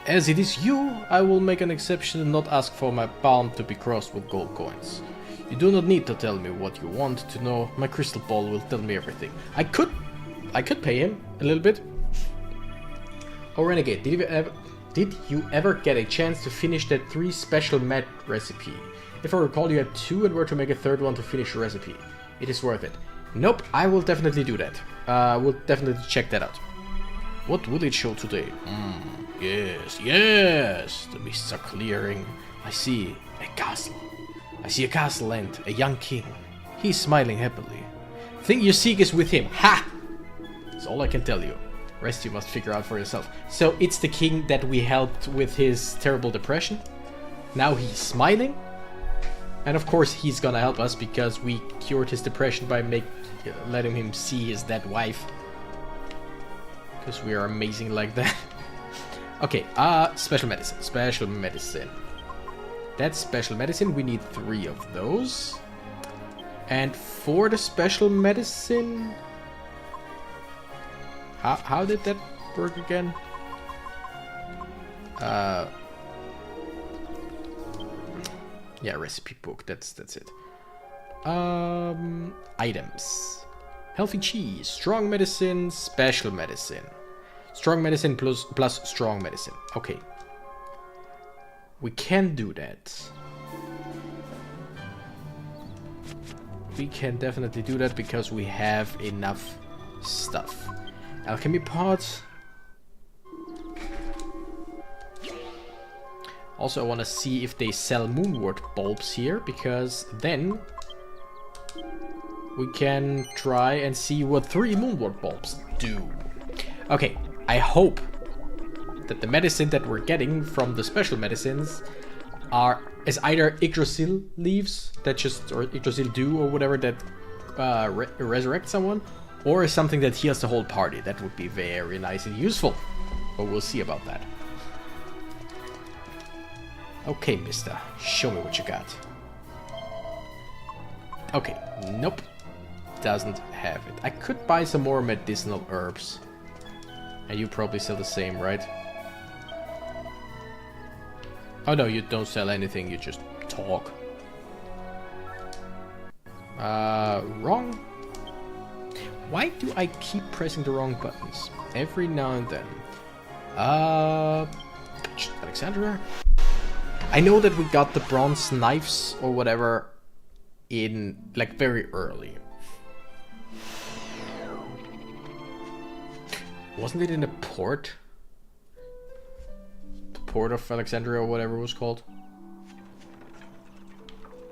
As it is you, I will make an exception and not ask for my palm to be crossed with gold coins. You do not need to tell me what you want to know. My crystal ball will tell me everything. I could pay him a little bit. Oh, Renegade, did you ever get a chance to finish that 3 special med recipe? If I recall, you had 2 and were to make a 3rd one to finish the recipe. It is worth it. Nope, I will definitely do that. We'll definitely check that out. What will it show today? Yes. The mists are clearing. I see a castle. I see a castle and a young king. He's smiling happily. Thing you seek is with him. Ha! That's all I can tell you. Rest you must figure out for yourself. So it's the king that we helped with his terrible depression. Now he's smiling. And of course he's gonna help us because we cured his depression by letting him see his dead wife. Because we are amazing like that. Okay, special medicine. That's special medicine. We need 3 of those. And for the special medicine... How did that work again? Yeah, recipe book. That's it. Items. Healthy cheese, strong medicine, special medicine. Strong medicine plus strong medicine. Okay. We can do that. We can definitely do that because we have enough stuff. Alchemy pot. Also, I want to see if they sell moonwort bulbs here, because then we can try and see what 3 moonwort bulbs do. Okay, I hope that the medicine that we're getting from the special medicines is either Yggdrasil leaves that or Yggdrasil dew or whatever that resurrect someone, or something that heals the whole party. That would be very nice and useful, but we'll see about that. Okay, mister, show me what you got. Okay, nope, doesn't have it. I could buy some more medicinal herbs. And you probably sell the same, right? Oh no, you don't sell anything, you just talk. Wrong. Why do I keep pressing the wrong buttons? Every now and then. Alexandra? I know that we got the bronze knives or whatever in, like, very early. Wasn't it in the port? The port of Alexandria or whatever it was called?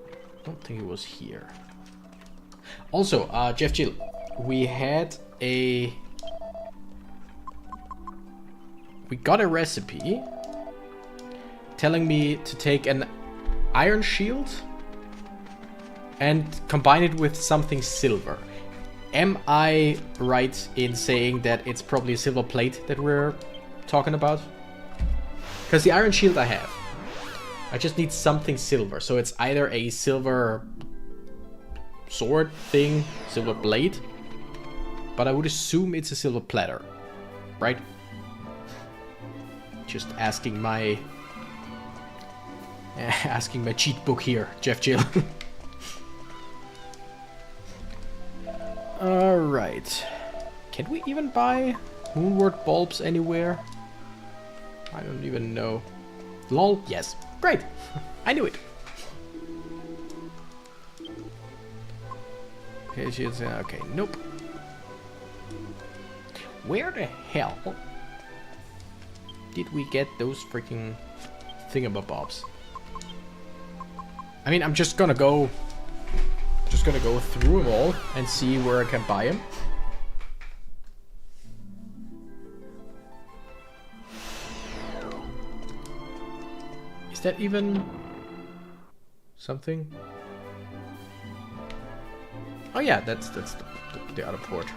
I don't think it was here. Also, Jeff Jill, we got a recipe telling me to take an iron shield and combine it with something silver. Am I right in saying that it's probably a silver plate that we're talking about? Because the iron shield I have. I just need something silver. So it's either a silver sword thing, silver blade, but I would assume it's a silver platter, right? Just asking my cheat book here, Jeff Jill. Alright. Can we even buy moonwort bulbs anywhere? I don't even know. Lol, yes. Great. I knew it. Okay, she's okay, nope. Where the hell did we get those freaking thingamabobs? I mean, I'm just gonna go through them all and see where I can buy them. Is that even something? Oh yeah, that's the other port.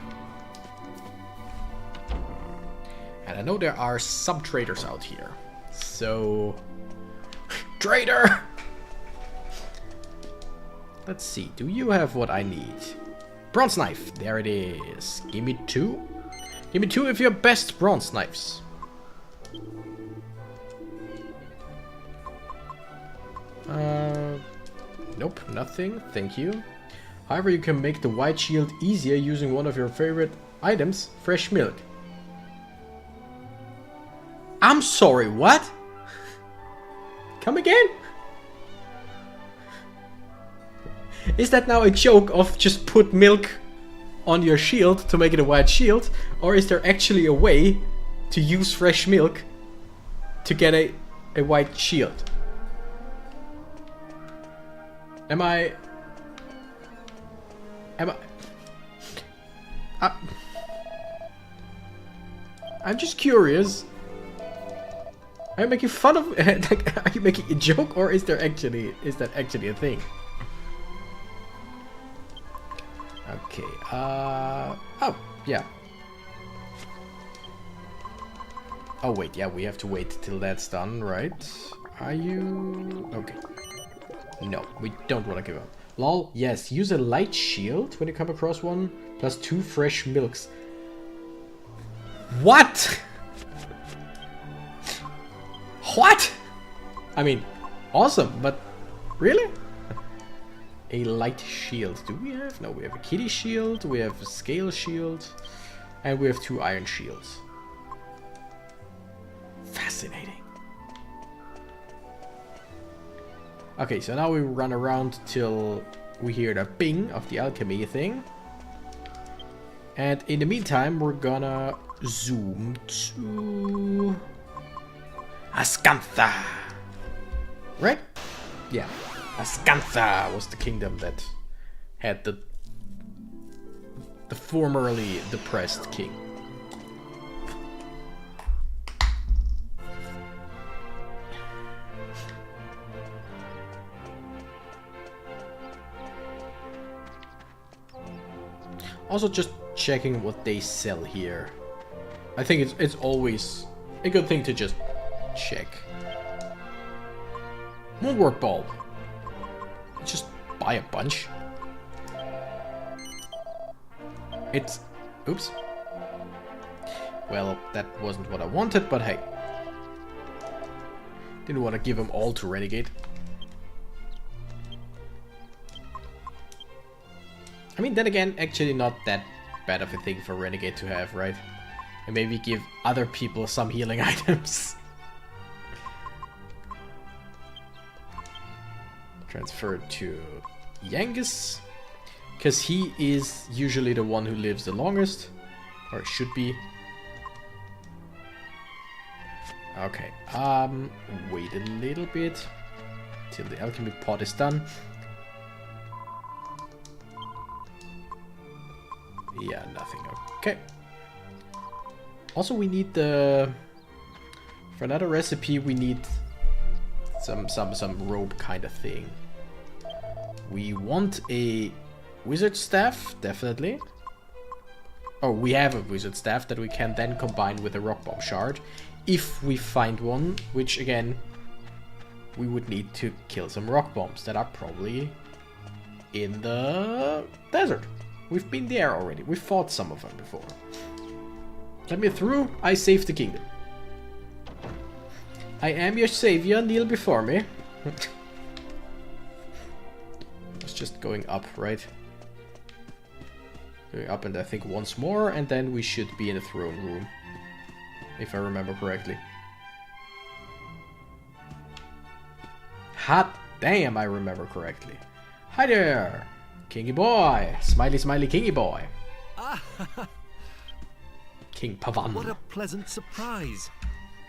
And I know there are some traders out here. So trader! Let's see, do you have what I need? Bronze knife, there it is. Give me 2. Give me 2 of your best bronze knives. Nope, nothing. Thank you. However, you can make the white shield easier using one of your favorite items, fresh milk. I'm sorry, what? Come again? Is that now a joke of just put milk on your shield to make it a white shield? Or is there actually a way to use fresh milk to get a white shield? Am I... I'm just curious. Are you making fun of... like, are you making a joke, or is that actually a thing? Okay, oh, yeah. Oh, wait, yeah, we have to wait till that's done, right? Are you... okay. No, we don't want to give up. Lol, yes, use a light shield when you come across one, plus 2 fresh milks. What? What? I mean, awesome, but really? A light shield. Do we have? No, we have a kitty shield, we have a scale shield, and we have 2 iron shields. Fascinating. Okay, so now we run around till we hear the ping of the alchemy thing. And in the meantime, we're gonna zoom to Ascantha. Right? Yeah. Ascantha was the kingdom that had the formerly depressed king. Also just checking what they sell here. I think it's always a good thing to just check. More work bulb. Just buy a bunch. It's... oops. Well, that wasn't what I wanted, but hey. Didn't want to give them all to Renegade. I mean, then again, actually not that bad of a thing for Renegade to have, right? And maybe give other people some healing items. Transfer to Yangus, because he is usually the one who lives the longest, or should be. Okay, wait a little bit till the alchemy pot is done. Yeah, nothing. Okay. Also, we need the... for another recipe, we need some rope kind of thing. We want a wizard staff, definitely. Oh, we have a wizard staff that we can then combine with a rock bomb shard. If we find one, which again, we would need to kill some rock bombs that are probably in the desert. We've been there already. We've fought some of them before. Let me through. I saved the kingdom. I am your savior. Kneel before me. It's just going up, right? Going up and I think once more, and then we should be in the throne room. If I remember correctly. Hot damn, I remember correctly. Hi there! Kingy boy! Smiley, smiley, kingy boy! King Pavan. What a pleasant surprise!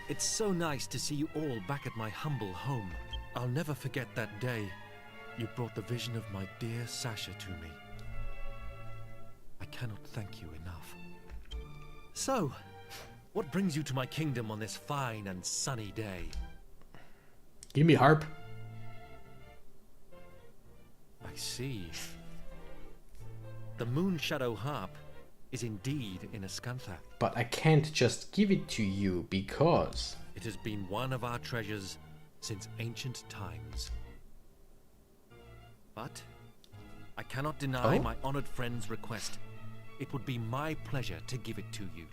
It's so nice to see you all back at my humble home. I'll never forget that day you brought the vision of my dear Sasha to me. I cannot thank you enough. So, what brings you to my kingdom on this fine and sunny day? Give me harp. I see. The Moon Shadow Harp is indeed in Ascantha. But I can't just give it to you because... It has been one of our treasures since ancient times. But I cannot deny my honored friend's request. It would be my pleasure to give it to you.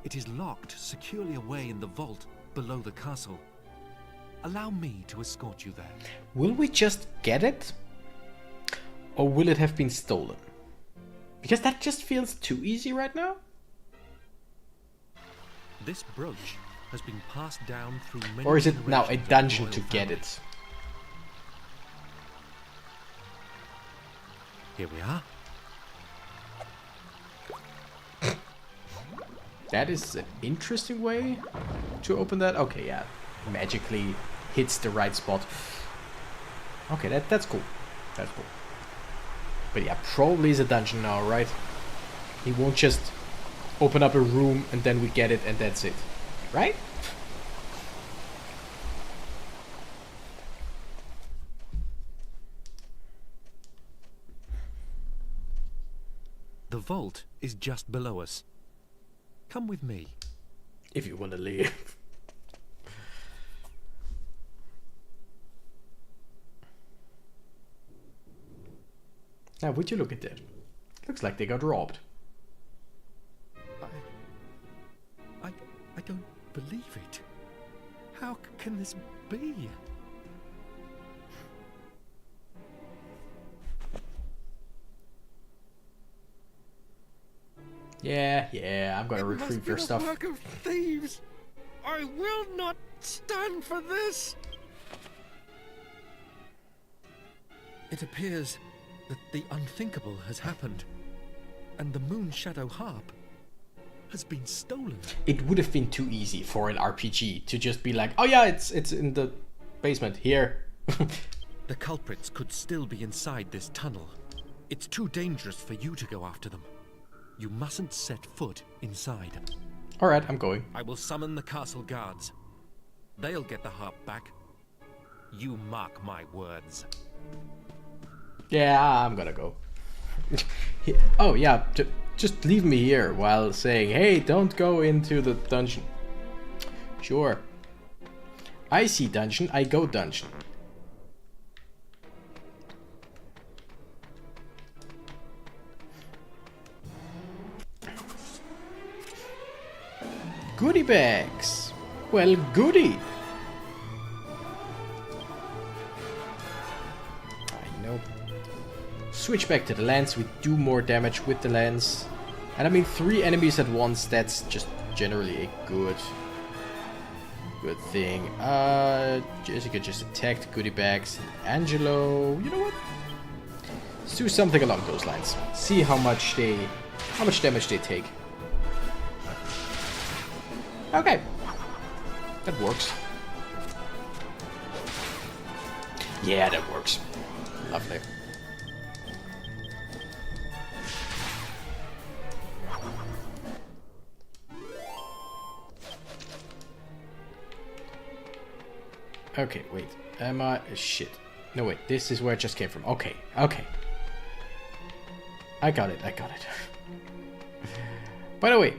It is locked securely away in the vault below the castle. Allow me to escort you there. Will we just get it? Or will it have been stolen? Because that just feels too easy right now. This brooch has been passed down through many Or is it now a generations of dungeon royal to get family. it? Here we are. That is an interesting way to open that. Okay, yeah. Magically hits the right spot. Okay, that's cool. That's cool. But yeah, probably is a dungeon now, right? He won't just open up a room and then we get it and that's it. Right? The vault is just below us. Come with me. If you want to leave. Now, would you look at that? Looks like they got robbed. I don't believe it. How can this be? Yeah, I'm gonna retrieve your stuff. Work of thieves. I will not stand for this. It appears that the unthinkable has happened, and the Moon Shadow Harp has been stolen. It would have been too easy for an RPG to just be like, oh yeah, it's in the basement here. The culprits could still be inside this tunnel. It's too dangerous for you to go after them. You mustn't set foot inside. Alright, I'm going. I will summon the castle guards. They'll get the harp back. You mark my words. Yeah, I'm gonna go. Oh yeah, just leave me here while saying, hey, don't go into the dungeon. Sure. I see dungeon, I go dungeon. Goodie bags. Well, goodie. I know. Switch back to the lance. We do more damage with the lance. And I mean, 3 enemies at once, that's just generally a good thing. Jessica just attacked goodie bags. Angelo, you know what? Let's do something along those lines. See how much damage they take. Okay. That works. Yeah, that works. Lovely. Okay, wait. Am I... Shit. No, wait. This is where it just came from. Okay. Okay. I got it. By the way,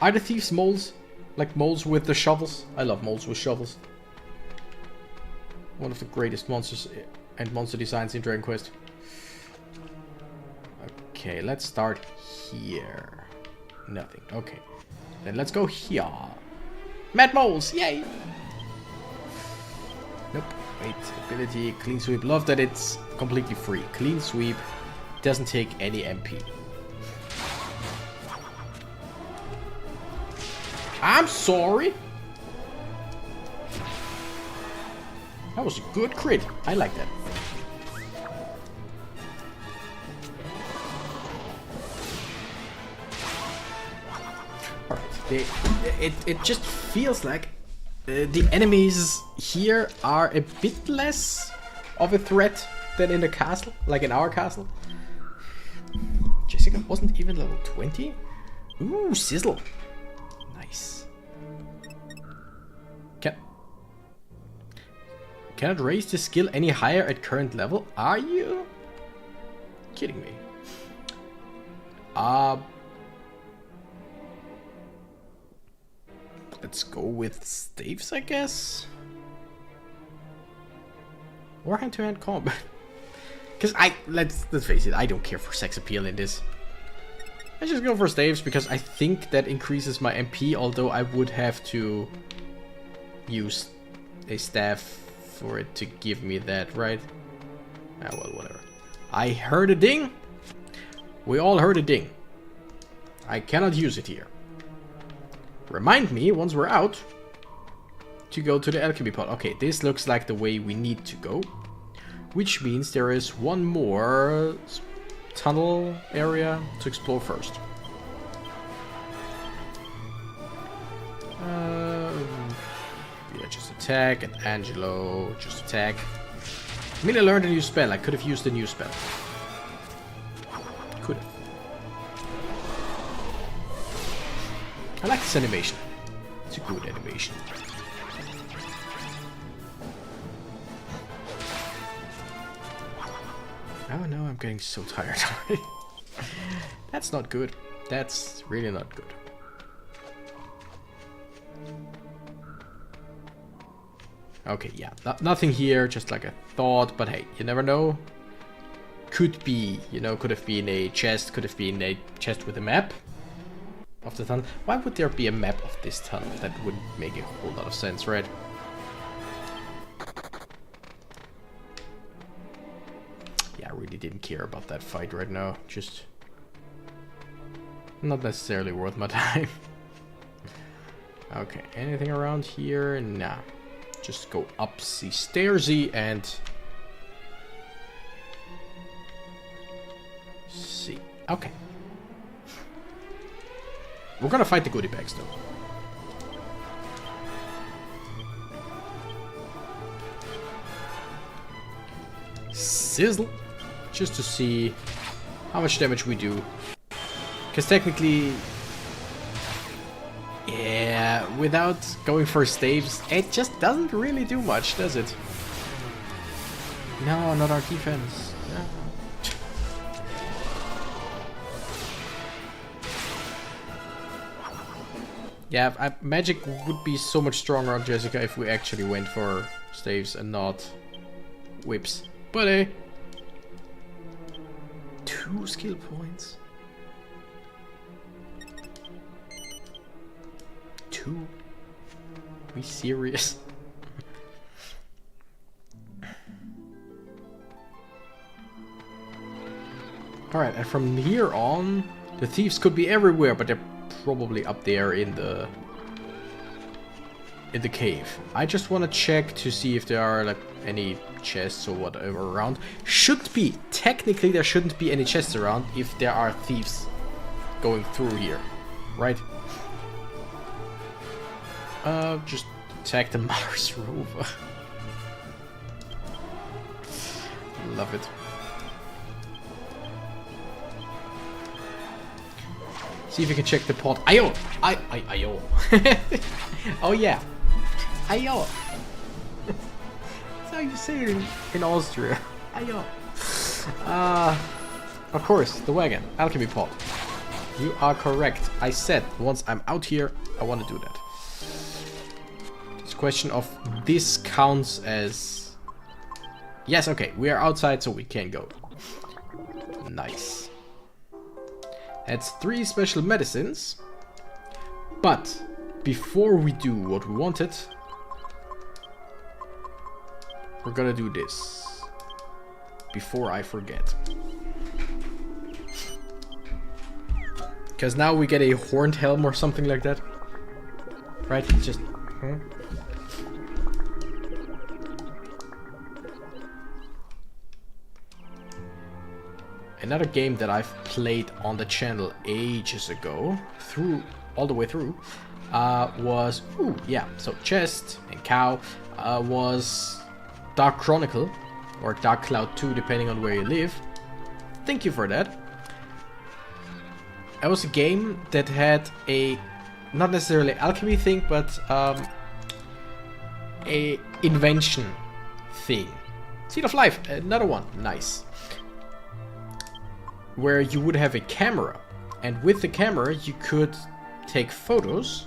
are the thieves moles? Like moles with the shovels? I love moles with shovels. One of the greatest monsters and monster designs in Dragon Quest. Okay, let's start here. Nothing. Okay. Then let's go here. Mad moles! Yay! Nope. Wait. Ability. Clean sweep. Love that it's completely free. Clean sweep. Doesn't take any MP. I'm sorry. That was a good crit. I like that. Alright. It just feels like the enemies here are a bit less of a threat than in the castle, like in our castle. Jessica wasn't even level 20? Ooh, sizzle. Nice. Cannot raise the skill any higher at current level? Are you kidding me? Let's go with staves, I guess. Or hand-to-hand combat. Because let's face it, I don't care for sex appeal in this. I just go for staves because I think that increases my MP, although I would have to use a staff for it to give me that, right? Ah, well, whatever. I heard a ding. We all heard a ding. I cannot use it here. Remind me, once we're out, to go to the alchemy pod. Okay, this looks like the way we need to go. Which means there is one more tunnel area to explore first. Yeah, just attack, and Angelo, just attack. I mean, I learned a new spell. I could have used a new spell. Could have. I like this animation. It's a good animation. Oh no, I'm getting so tired already. That's not good. That's really not good. Okay, yeah, nothing here, just like a thought, but hey, you never know. Could be, you know, could have been a chest, could have been a chest with a map of the tunnel. Why would there be a map of this tunnel? That wouldn't make a whole lot of sense, right? Yeah, I really didn't care about that fight right now. Just not necessarily worth my time. Okay, anything around here? Nah. Just go up the stairsy and see. Okay. We're gonna fight the goodie bags though. Sizzle. Just to see how much damage we do. Because technically, yeah, without going for staves, it just doesn't really do much, does it? No, not our defense. No. Yeah, magic would be so much stronger on Jessica if we actually went for staves and not whips. But hey, 2 skill points. 2? Are we serious? Alright, and from here on, the thieves could be everywhere, but they're probably up there in the cave. I just want to check to see if there are like any chests or whatever around. Should be. Technically, there shouldn't be any chests around if there are thieves going through here, right? Just attack the Mars rover. Love it. See if you can check the pod. Ayo! Ayo! Oh yeah! Ayo! That's how you say it in Austria. Ayo! Of course, the wagon. Alchemy pod. You are correct. I said once I'm out here, I want to do that. It's a question of this counts as... Yes, okay. We are outside, so we can go. Nice. That's 3 special medicines. But before we do what we wanted, we're gonna do this. Before I forget. Because now we get a horned helm or something like that. Right? It's just... Huh? Another game that I've played on the channel ages ago, all the way through, was, so Chest and Cow, was Dark Chronicle, or Dark Cloud 2, depending on where you live. Thank you for that. It was a game that had a, not necessarily alchemy thing, but a invention thing. Seed of Life, another one, nice. Where you would have a camera, and with the camera you could take photos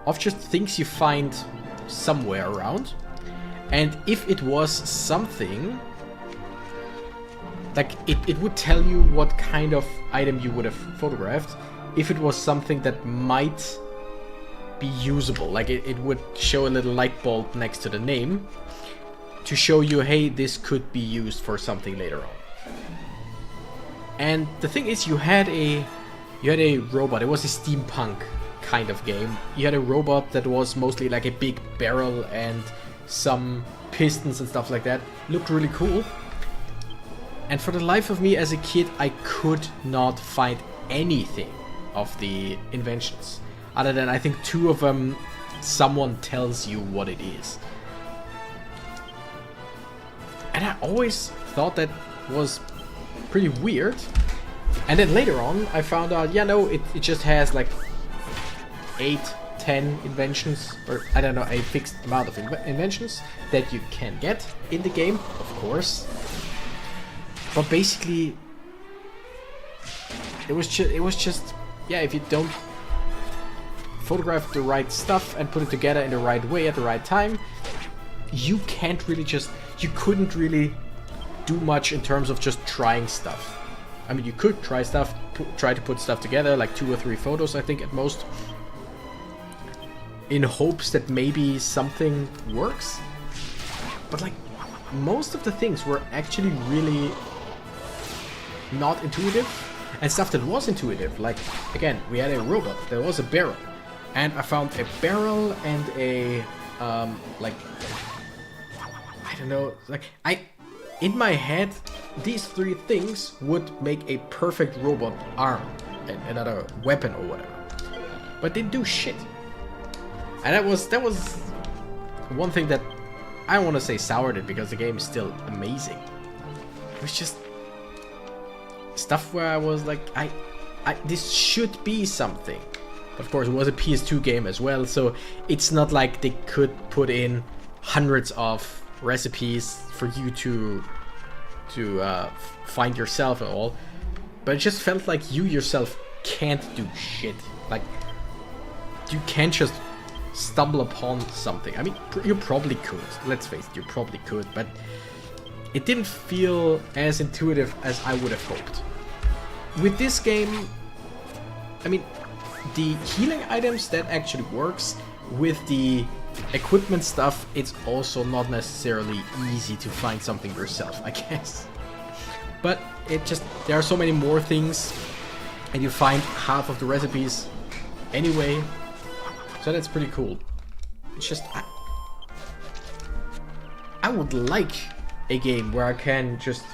of just things you find somewhere around, and if it was something, like it would tell you what kind of item you would have photographed. If it was something that might be usable. Like it would show a little light bulb next to the name to show you, hey, this could be used for something later on. And the thing is, you had a robot. It was a steampunk kind of game. You had a robot that was mostly like a big barrel and some pistons and stuff like that. Looked really cool. And for the life of me as a kid, I could not find anything of the inventions. Other than, I think, 2 of them, someone tells you what it is. And I always thought that was pretty weird. And then later on, I found out, yeah, no, it just has like 8, 10 inventions, or I don't know, a fixed amount of inventions that you can get in the game, of course. But basically, it was just, yeah, if you don't photograph the right stuff and put it together in the right way at the right time, you couldn't really do much in terms of just trying stuff. I mean, you could try stuff, try to put stuff together, like 2 or 3 photos, I think, at most, in hopes that maybe something works. But like, most of the things were actually really not intuitive, and stuff that was intuitive, like, again, we had a robot, there was a barrel, and I found a barrel and a like, I don't know, like, in my head, these 3 things would make a perfect robot arm and another weapon or whatever, but they do shit. And that was one thing that I don't want to say soured it, because the game is still amazing. It was just stuff where I was like, this should be something. Of course, it was a PS2 game as well, so it's not like they could put in hundreds of recipes for you to find yourself and all. But it just felt like you yourself can't do shit. Like, you can't just stumble upon something. I mean, you probably could. Let's face it, you probably could, but it didn't feel as intuitive as I would have hoped. With this game, I mean, the healing items, that actually works. With the equipment stuff, it's also not necessarily easy to find something yourself, I guess. But it just, there are so many more things, and you find half of the recipes anyway, so that's pretty cool. It's just, I would like a game where I can just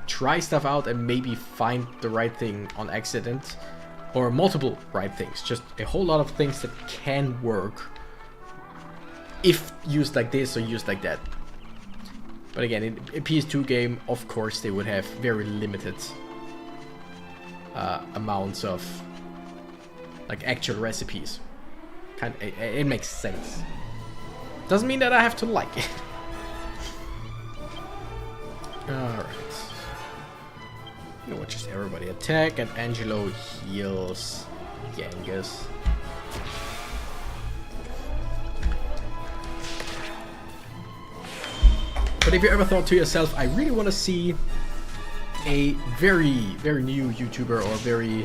try stuff out and maybe find the right thing on accident, or multiple right things, just a whole lot of things that can work if used like this or used like that. But again, in a PS2 game, of course, they would have very limited amounts of like actual recipes. It makes sense. Doesn't mean that I have to like it. Alright. You know what, just everybody attack, and Angelo heals Genghis. But if you ever thought to yourself, I really want to see a very, very new YouTuber or very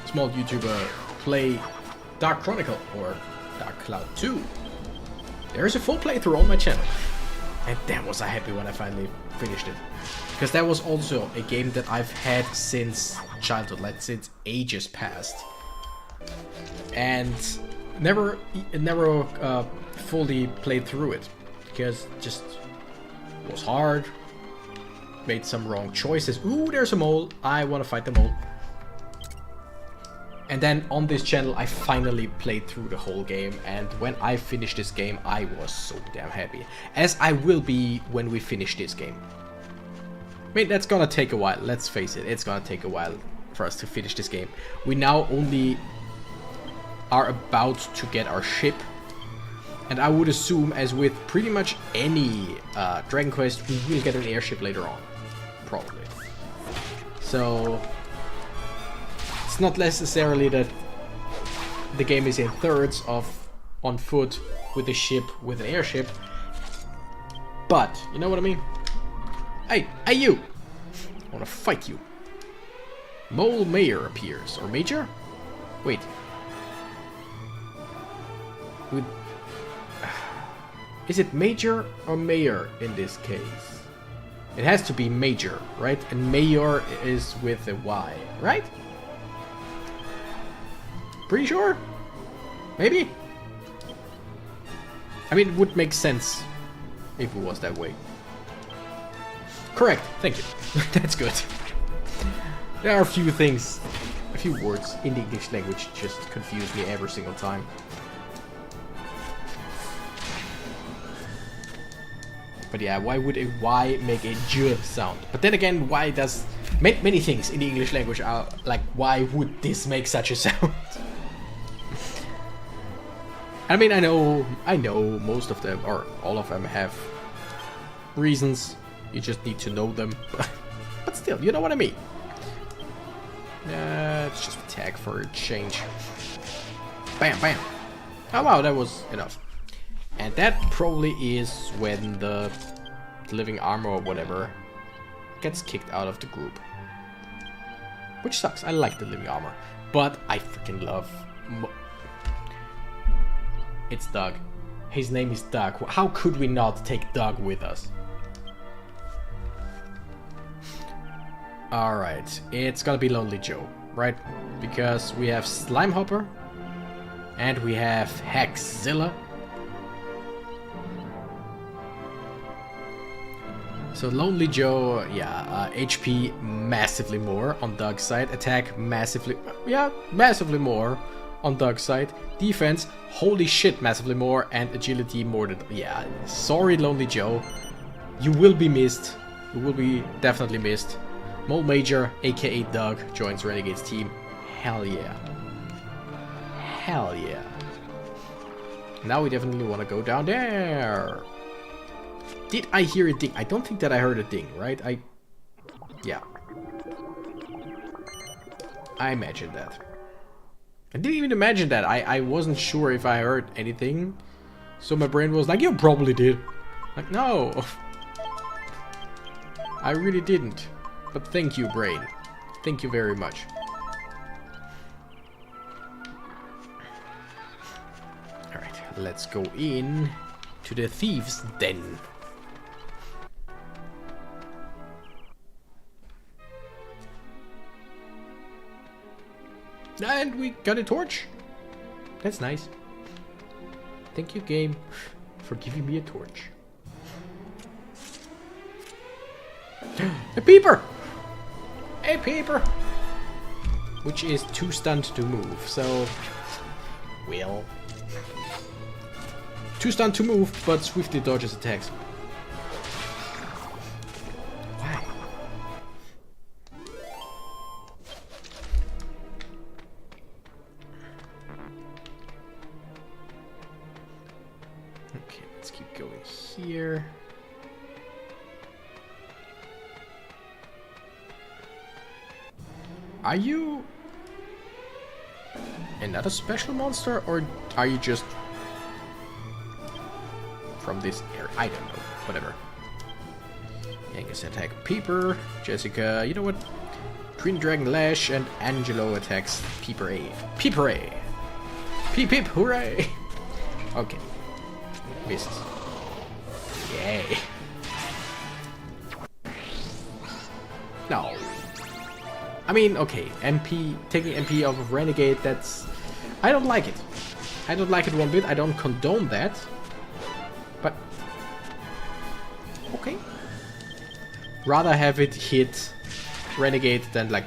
small YouTuber play Dark Chronicle or Dark Cloud 2, there's a full playthrough on my channel. And damn was I happy when I finally finished it. Because that was also a game that I've had since childhood, like since ages past. And never fully played through it. Because it just was hard. Made some wrong choices. Ooh, there's a mole. I want to fight the mole. And then on this channel, I finally played through the whole game, and when I finished this game, I was so damn happy. As I will be when we finish this game. I mean, that's gonna take a while, let's face it, it's gonna take a while for us to finish this game. We now only are about to get our ship, and I would assume, as with pretty much any Dragon Quest, we will get an airship later on. Probably. So it's not necessarily that the game is in thirds of on foot with a ship, with an airship, but you know what I mean? Hey, you! I wanna fight you. Mole Mayor appears, or Major? Wait. with... Is it major or mayor in this case? It has to be major, right? And mayor is with a Y, right? Pretty sure? Maybe? I mean, it would make sense if it was that way. Correct, thank you. That's good. There are a few things, a few words in the English language just confuse me every single time. But yeah, why would a Y make a J sound? But then again, why does... Many things in the English language are like, why would this make such a sound? I mean, I know most of them, or all of them, have reasons. You just need to know them. But still, you know what I mean. It's just a tag for a change. Bam, bam. Oh wow, that was enough. And that probably is when the living armor or whatever gets kicked out of the group. Which sucks. I like the living armor. But I freaking love... It's Doug. His name is Doug. How could we not take Doug with us? Alright, it's gonna be Lonely Joe, right? Because we have Slimehopper and we have Hackzilla. So Lonely Joe, yeah, HP massively more on Doug's side, attack massively more on Doug's side, defense, holy shit, massively more, and agility more than, yeah, sorry Lonely Joe, you will be missed, you will be definitely missed. Mole Major, aka Doug, joins Renegade's team, hell yeah. Hell yeah. Now we definitely want to go down there. Did I hear a ding? I don't think that I heard a ding, right? Yeah. I imagined that. I didn't even imagine that. I wasn't sure if I heard anything. So my brain was like, you probably did. Like, no. I really didn't. But thank you, brain. Thank you very much. Alright, let's go in to the thieves' den. And we got a torch. That's nice. Thank you, game, for giving me a torch. A peeper! A peeper! Which is too stunned to move, so... Well... Too stunned to move, but swiftly dodges attacks. Why? Okay, let's keep going here. Are you another special monster, or are you just from this area? I don't know. Whatever. Angus attack Peeper. Jessica, you know what? Green Dragon Lash, and Angelo attacks Peeper A. Peeper A! Peep peep, hooray! Okay. Misses. Yay. No. I mean, okay, MP, taking MP off of Renegade, that's... I don't like it. I don't like it one bit, I don't condone that. But... Okay. Rather have it hit Renegade than, like...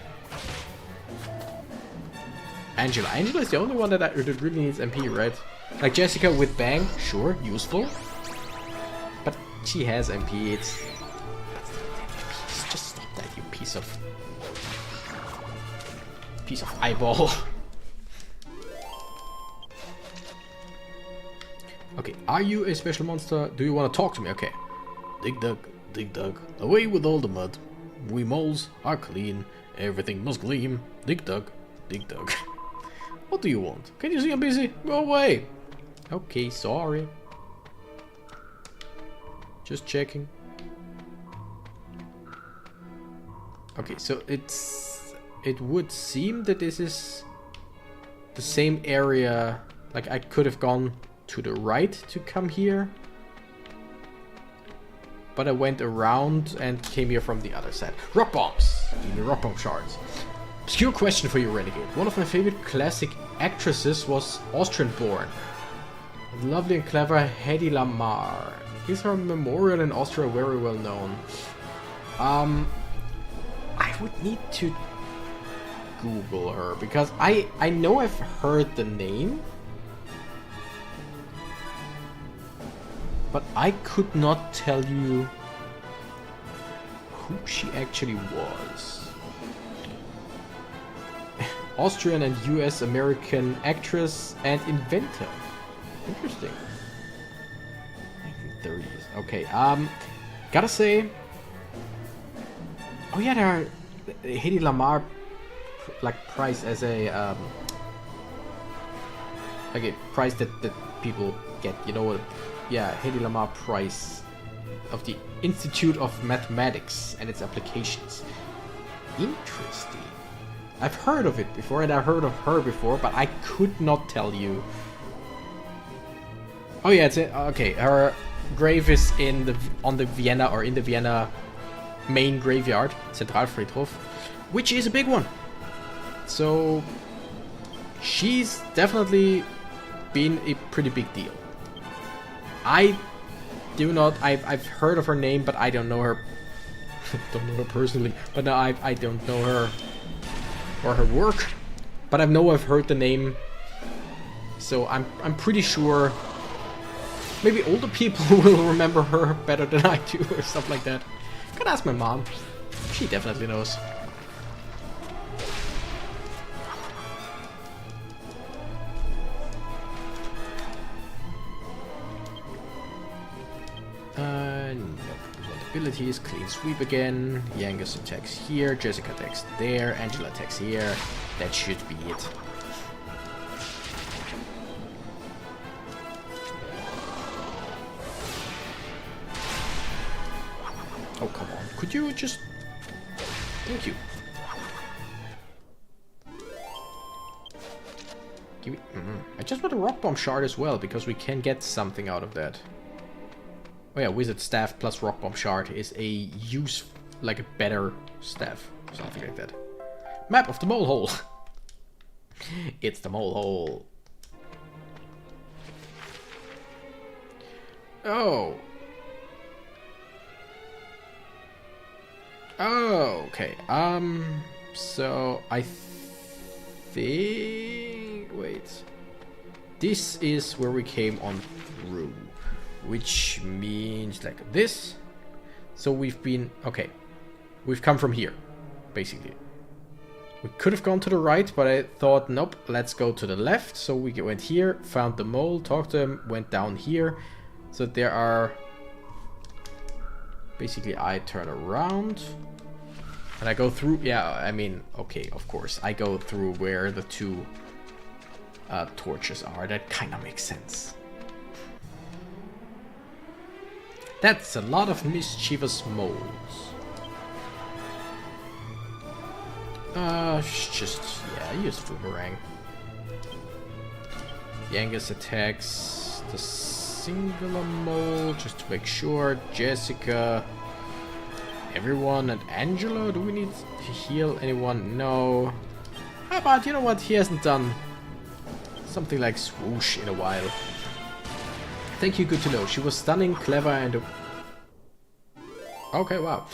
Angela. Angela is the only one that really needs MP, right? Like Jessica with Bang, sure, useful. But she has MP, it's... Just stop that, you piece of eyeball. Okay, are you a special monster? Do you want to talk to me? Okay. Dig dug, away with all the mud. We moles are clean, everything must gleam. Dig dug. What do you want? Can you see I'm busy? Go away. Okay, sorry. Just checking. Okay, so it would seem that this is the same area. Like I could have gone to the right to come here. But I went around and came here from the other side. Rock bombs! Give me rock bomb shards. Obscure question for you, Renegade. One of my favorite classic actresses was Austrian born. The lovely and clever Hedy Lamarr. Is her memorial in Austria very well known? I would need to Google her because I know I've heard the name, but I could not tell you who she actually was. Austrian and US American actress and inventor. Interesting. 1930s. Okay, gotta say. Oh yeah, there are Hedy Lamarr like prize as a like a prize that people get, you know what? Yeah, Hedy Lamarr Prize of the Institute of Mathematics and its applications. Interesting. I've heard of it before and I've heard of her before, but I could not tell you. Oh yeah, it's okay. Her grave is in the Vienna main graveyard, Zentralfriedhof, which is a big one. So she's definitely been a pretty big deal. I've heard of her name, but I don't know her. Don't know her personally, but no, I don't know her or her work. But I know I've heard the name, so I'm pretty sure. Maybe older people will remember her better than I do, or stuff like that. Could ask my mom. She definitely knows. Nope. Abilities, clean sweep again. Yangus attacks here, Jessica attacks there, Angela attacks here. That should be it. Oh, come on. Could you just... Thank you. Give me... I just want a rock bomb shard as well, because we can get something out of that. Oh yeah, wizard staff plus rock bomb shard is a like a better staff. Something like that. Map of the mole hole. It's the mole hole. Oh. Oh, okay. So I think... Wait. This is where we came on through. Which means like this. So we've been... Okay. We've come from here, basically. We could have gone to the right, but I thought, nope, let's go to the left. So we went here, found the mole, talked to him, went down here. So there are... Basically, I turn around. And I go through... Yeah, I mean, okay, of course. I go through where the two torches are. That kind of makes sense. That's a lot of mischievous moles. Just, yeah, use Boomerang. Yangus attacks the singular mole, just to make sure. Jessica, everyone, and Angelo. Do we need to heal anyone? No. How about, you know what, he hasn't done something like swoosh in a while. Thank you, good to know. She was stunning, clever, and okay, wow.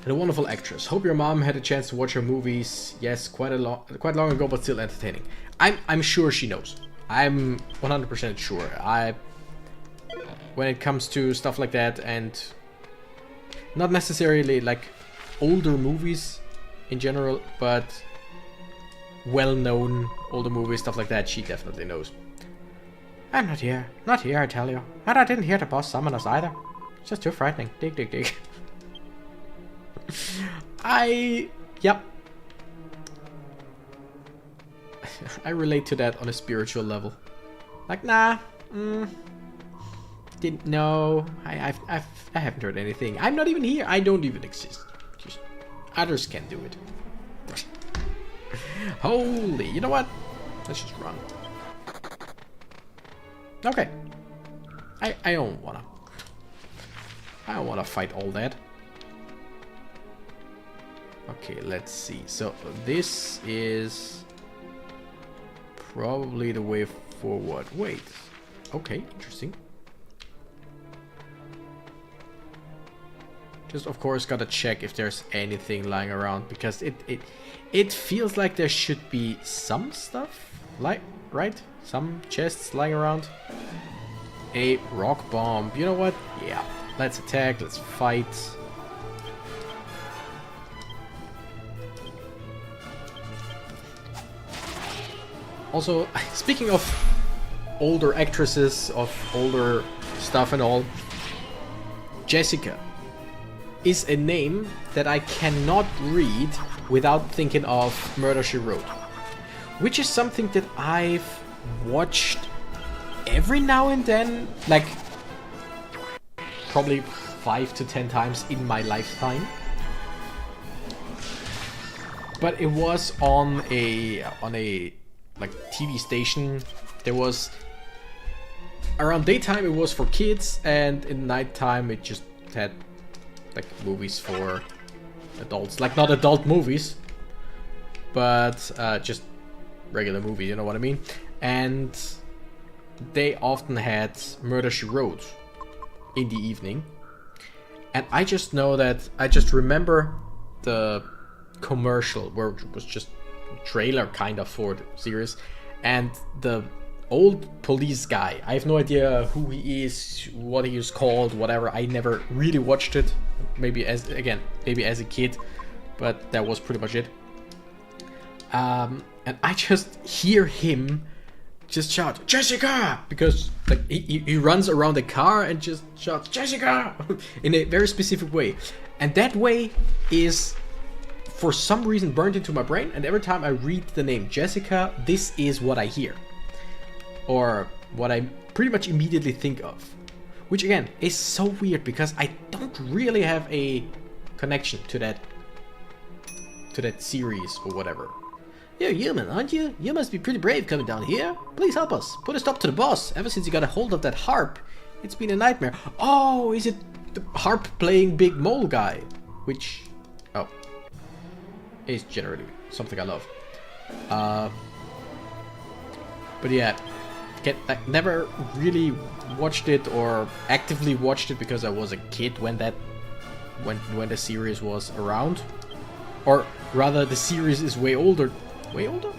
And a wonderful actress. Hope your mom had a chance to watch her movies. Yes, quite long ago, but still entertaining. I'm sure she knows. I'm 100% sure. When it comes to stuff like that, and not necessarily like older movies in general, but well-known older movies, stuff like that, she definitely knows. I'm not here. Not here, I tell you. And I didn't hear the boss summon us either. It's just too frightening. Dig, dig, dig. Yep. I relate to that on a spiritual level. Like, nah. Didn't know. I haven't heard anything. I'm not even here. I don't even exist. Just, others can do it. Holy. You know what? Let's just run. Okay. I don't wanna. I don't wanna fight all that. Okay, let's see. So this is probably the way forward. Wait. Okay, interesting. Just of course gotta check if there's anything lying around, because it feels like there should be some stuff, like, right? Some chests lying around. A rock bomb. You know what? Yeah. Let's attack. Let's fight. Also, speaking of older actresses, of older stuff and all, Jessica is a name that I cannot read without thinking of Murder, She Wrote, which is something that I've watched every now and then, like probably 5 to 10 times in my lifetime. But it was on a like TV station. There was around daytime it was for kids, and in nighttime it just had like movies for adults, like not adult movies, but just regular movies, you know what I mean? And they often had Murder, She Wrote in the evening. And I just know that, I just remember the commercial where it was just a trailer kind of for the series, and the old police guy, I have no idea who he is, what he is called, whatever. I never really watched it, maybe as a kid, but that was pretty much it. And I just hear him just shout Jessica, because like he runs around the car and just shouts Jessica in a very specific way, and that way is for some reason burned into my brain, and every time I read the name Jessica, this is what I hear, or what I pretty much immediately think of, which again is so weird because I don't really have a connection to that series or whatever. You're human, aren't you? You must be pretty brave coming down here. Please help us. Put a stop to the boss. Ever since you got a hold of that harp, it's been a nightmare. Oh, is it the harp playing big mole guy? Which, oh, is generally something I love. But yeah, I never really watched it or actively watched it because I was a kid when the series was around. Or rather, the series is way older. Way older?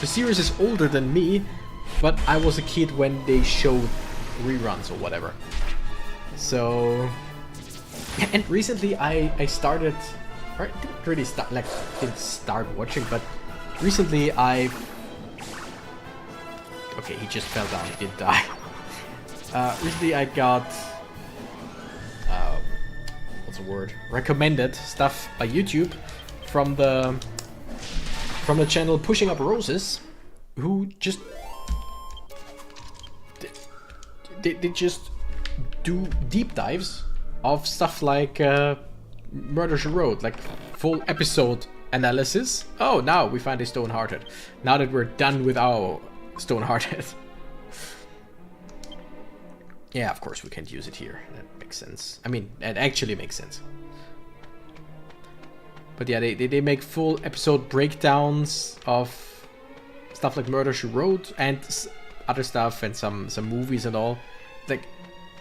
The series is older than me, but I was a kid when they showed reruns or whatever. So, and recently I started, or didn't really start, like didn't start watching, but recently okay, he just fell down, he didn't die. Recently I got, what's the word? Recommended stuff by YouTube from the channel Pushing Up Roses, who just they just do deep dives of stuff like Murder, She Wrote, like full episode analysis. Oh, now we find a Stone-Hearted. Now that we're done with our Stone-Hearted. Yeah, of course we can't use it here. That makes sense. I mean, it actually makes sense. But yeah, they make full episode breakdowns of stuff like Murder, She Wrote and other stuff, and some movies and all. Like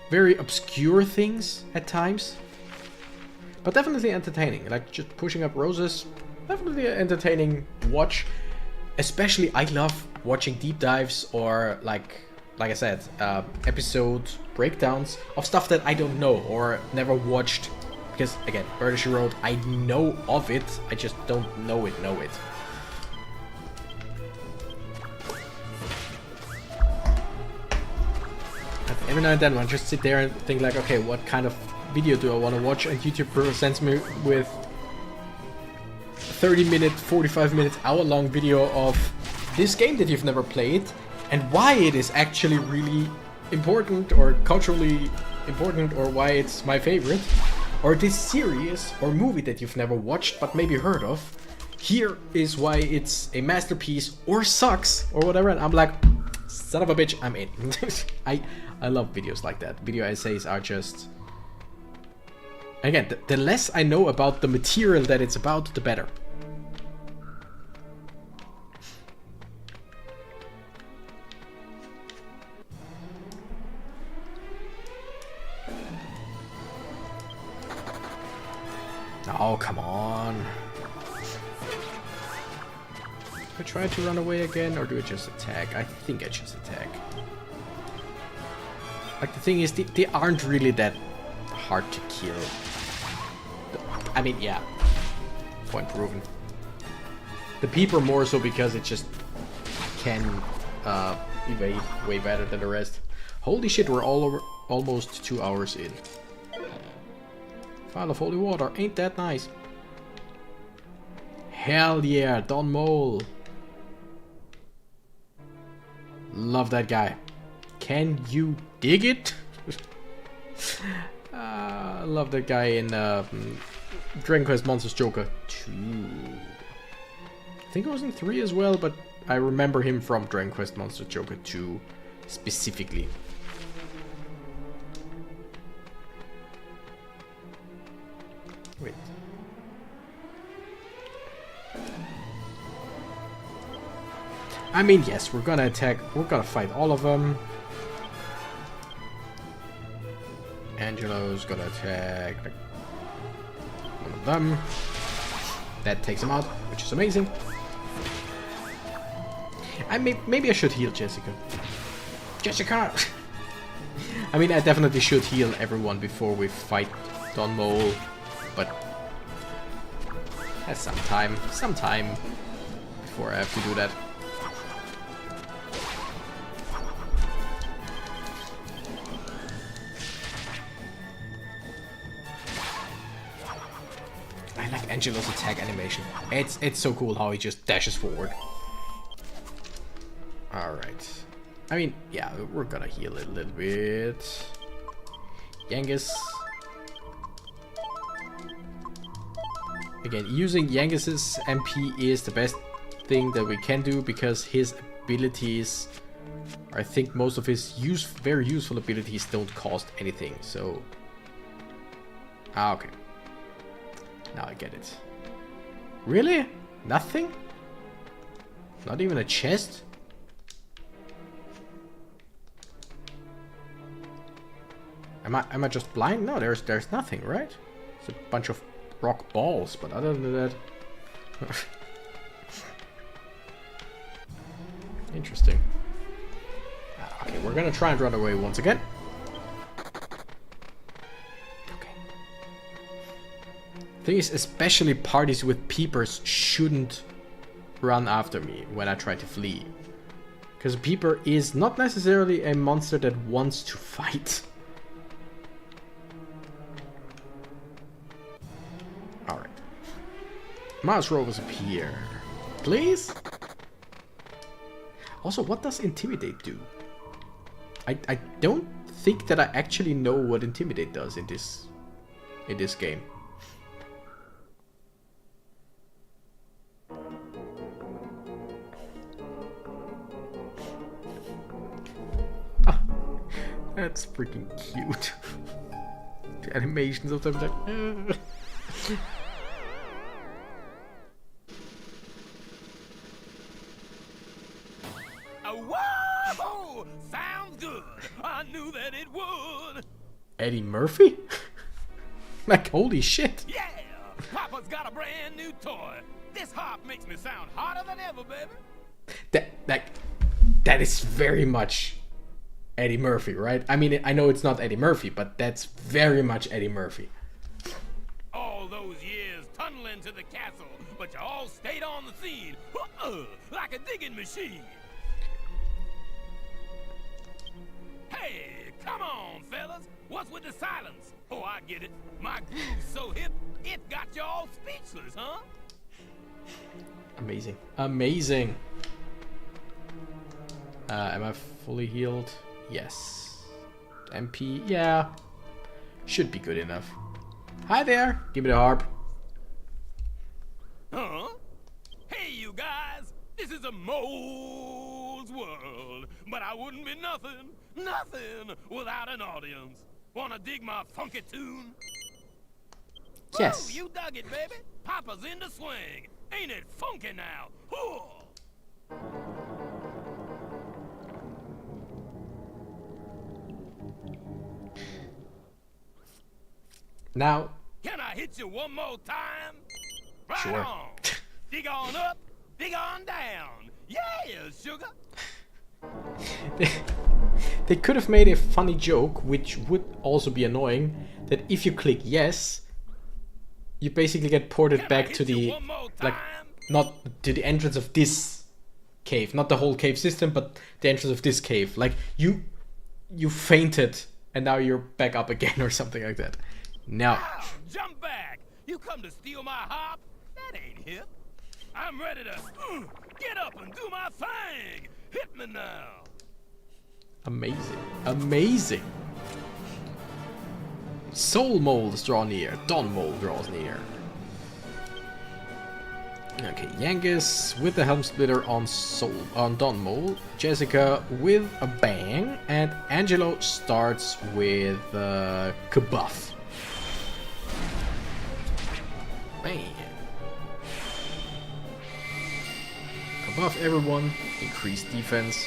very obscure things at times, but definitely entertaining. Like just Pushing Up Roses, definitely an entertaining watch. Especially I love watching deep dives or like I said, episode breakdowns of stuff that I don't know or never watched. Because again, Murder, She Wrote, I know of it, I just don't know it. Every now and then I just sit there and think like, okay, what kind of video do I want to watch? And YouTube presents me with a 30-minute, 45-minute, hour-long video of this game that you've never played, and why it is actually really important or culturally important, or why it's my favorite. Or this series or movie that you've never watched but maybe heard of. Here is why it's a masterpiece or sucks or whatever. And I'm like, Son of a bitch, I'm in. I love videos like that. Video essays are just... Again, the less I know about the material that it's about, the better. Oh, come on. I try to run away again, or do I just attack? I think I just attack. Like, the thing is, they aren't really that hard to kill. I mean, yeah. Point proven. The peeper more so because it just can evade way better than the rest. Holy shit, we're almost 2 hours in. Vial of holy water, ain't that nice? Hell yeah, Don Mole. Love that guy. Can you dig it? Love that guy in Dragon Quest Monsters Joker 2. I think it was in 3 as well, but I remember him from Dragon Quest Monsters Joker 2 specifically. Wait. I mean, yes, we're gonna attack. We're gonna fight all of them. Angelo's gonna attack one of them. That takes him out, which is amazing. Maybe I should heal Jessica. Jessica! I mean, I definitely should heal everyone before we fight Don Mole, but that's some time before I have to do that. I like Angelo's attack animation. It's so cool how he just dashes forward. Alright. I mean, yeah, we're gonna heal it a little bit. Yangus. Again, using Yangus's MP is the best thing that we can do because his abilities, I think most of his very useful abilities don't cost anything, so... Ah, okay. Now I get it. Really? Nothing? Not even a chest? Am I just blind? No, there's nothing, right? It's a bunch of rock balls, but other than that... Interesting. Okay, we're gonna try and run away once again. Okay. Thing is, especially parties with peepers shouldn't run after me when I try to flee. Because a peeper is not necessarily a monster that wants to fight. Mars rovers appear. Please? Also, what does Intimidate do? I don't think that I actually know what Intimidate does in this game. Ah, that's freaking cute. The animations of them like... Whoa! Sounds good. I knew that it would. Eddie Murphy? Like, holy shit. Yeah! Papa's got a brand new toy. This harp makes me sound hotter than ever, baby. That is very much Eddie Murphy, right? I mean, I know it's not Eddie Murphy, but that's very much Eddie Murphy. All those years tunneling to the castle, but you all stayed on the scene. Like a digging machine. Hey, come on, fellas. What's with the silence? Oh, I get it. My groove's so hip, it got you all speechless, huh? Amazing. Amazing. Am I fully healed? Yes. MP, yeah. Should be good enough. Hi there. Give me the harp. Huh? Hey, you guys. This is a mole Mole's world. But I wouldn't be nothing, nothing without an audience. Wanna dig my funky tune? Yes. Woo, you dug it, baby. Papa's in the swing. Ain't it funky now? Whoo! Now, Can I hit you one more time? Right Sure. on. Dig on up, dig on down. Yeah, sugar. they could have made a funny joke, which would also be annoying, that if you click yes, you basically get ported Can I back hit to you the, one more like, time? not to the entrance of this cave, not the whole cave system, but the entrance of this cave. Like, you fainted, and now you're back up again or something like that. No. Ow, jump back. You come to steal my hop? That ain't hip. I'm ready to get up and do my thing. Hit me now. Amazing. Amazing. Soul moles draw near. Dawn mole draws near. Okay, Yangus with the helm splitter on Dawn mole. Jessica with a bang. And Angelo starts with Kabuff. Bang. Kabuff everyone. Increase defense.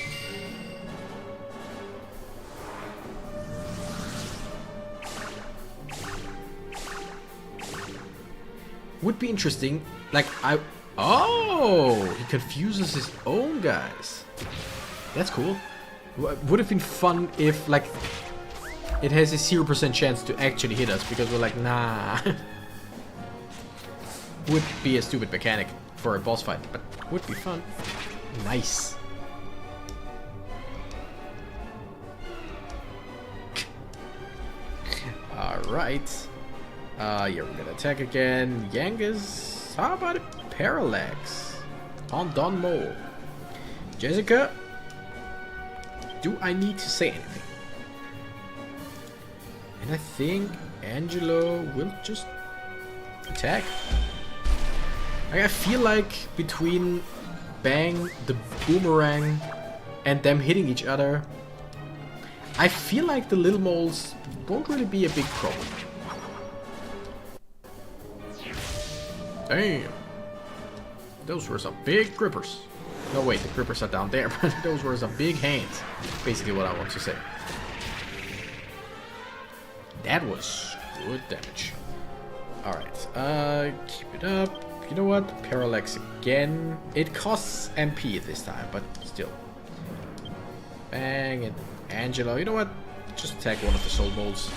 Would be interesting, like oh, he confuses his own guys. That's cool. Would have been fun if, like, it has a 0% chance to actually hit us, because we're like, nah. Would be a stupid mechanic for a boss fight, but would be fun. Nice. Alright. Yeah, we're gonna attack again. Yangus, how about a parallax on Dawn Mole? Jessica, do I need to say anything? And I think Angelo will just attack. I feel like between Bang, the boomerang, and them hitting each other, I feel like the little moles won't really be a big problem. Damn. Those were some big grippers. No, wait, the grippers are down there, but those were some big hands. Basically what I want to say. That was good damage. Alright, keep it up. You know what? Parallax again. It costs MP this time, but still. Bang, and Angelo. You know what? Just attack one of the soul moles.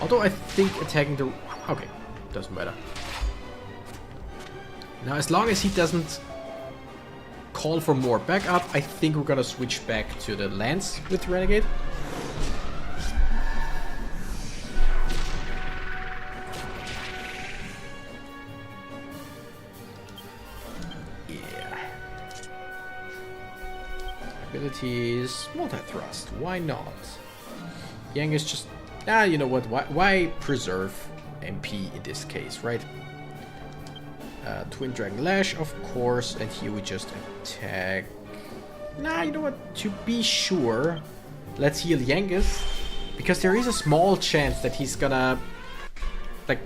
Although I think attacking the... Okay, doesn't matter. Now, as long as he doesn't call for more backup, I think we're gonna switch back to the lance with Renegade. Yeah. Abilities, multi-thrust, why not? Yangus just... you know what, why preserve MP in this case, right? Twin Dragon Lash, of course, and here we just attack. You know what? To be sure, let's heal Yangus, because there is a small chance that he's gonna, like,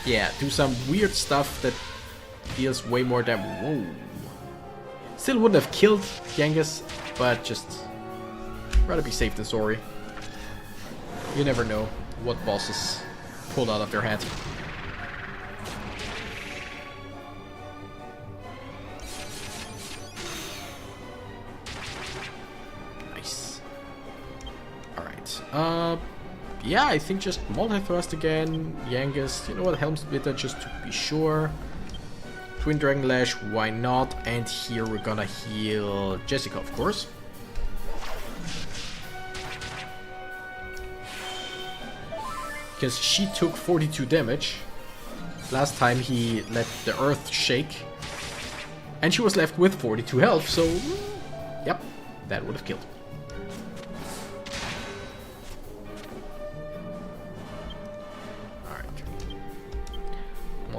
yeah, do some weird stuff that deals way more damage. Whoa. Still wouldn't have killed Yangus, but just rather be safe than sorry. You never know what bosses pulled out of their hat. Yeah, I think just multi-thrust again, Yangus, you know what, Helm Splitter just to be sure. Twin Dragon Lash, why not? And here we're gonna heal Jessica, of course. Because she took 42 damage. Last time he let the earth shake. And she was left with 42 health, so... Yep, that would have killed.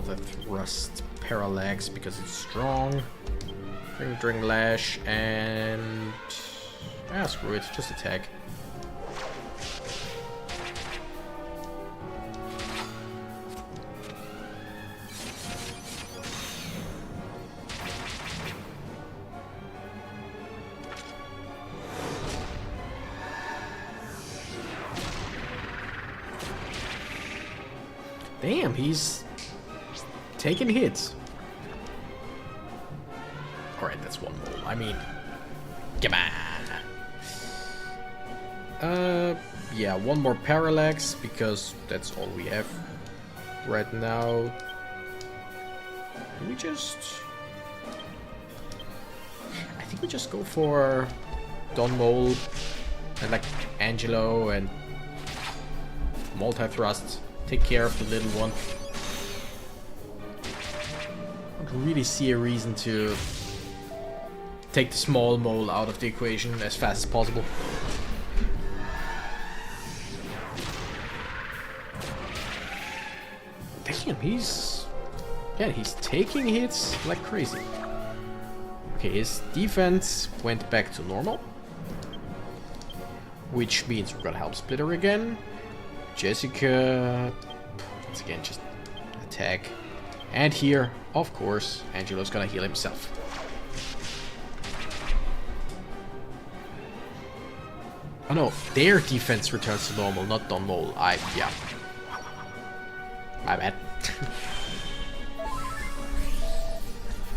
The thrust parallax because it's strong. Drink Lash and... ah, screw it, just attack. Damn, he's taking hits. Alright, that's one mole. I mean, come on. Yeah, one more parallax, because that's all we have right now. Can we just... I think we just go for Don Mole and like Angelo and multi-thrust. Take care of the little one. I don't really see a reason to take the small mole out of the equation as fast as possible. Damn, he's taking hits like crazy. Okay, his defense went back to normal, which means we're gonna help Splitter again. Jessica, once again, just attack. And here, of course, Angelo's gonna heal himself. Oh no, their defense returns to normal, not Don Mole. Yeah. My bad.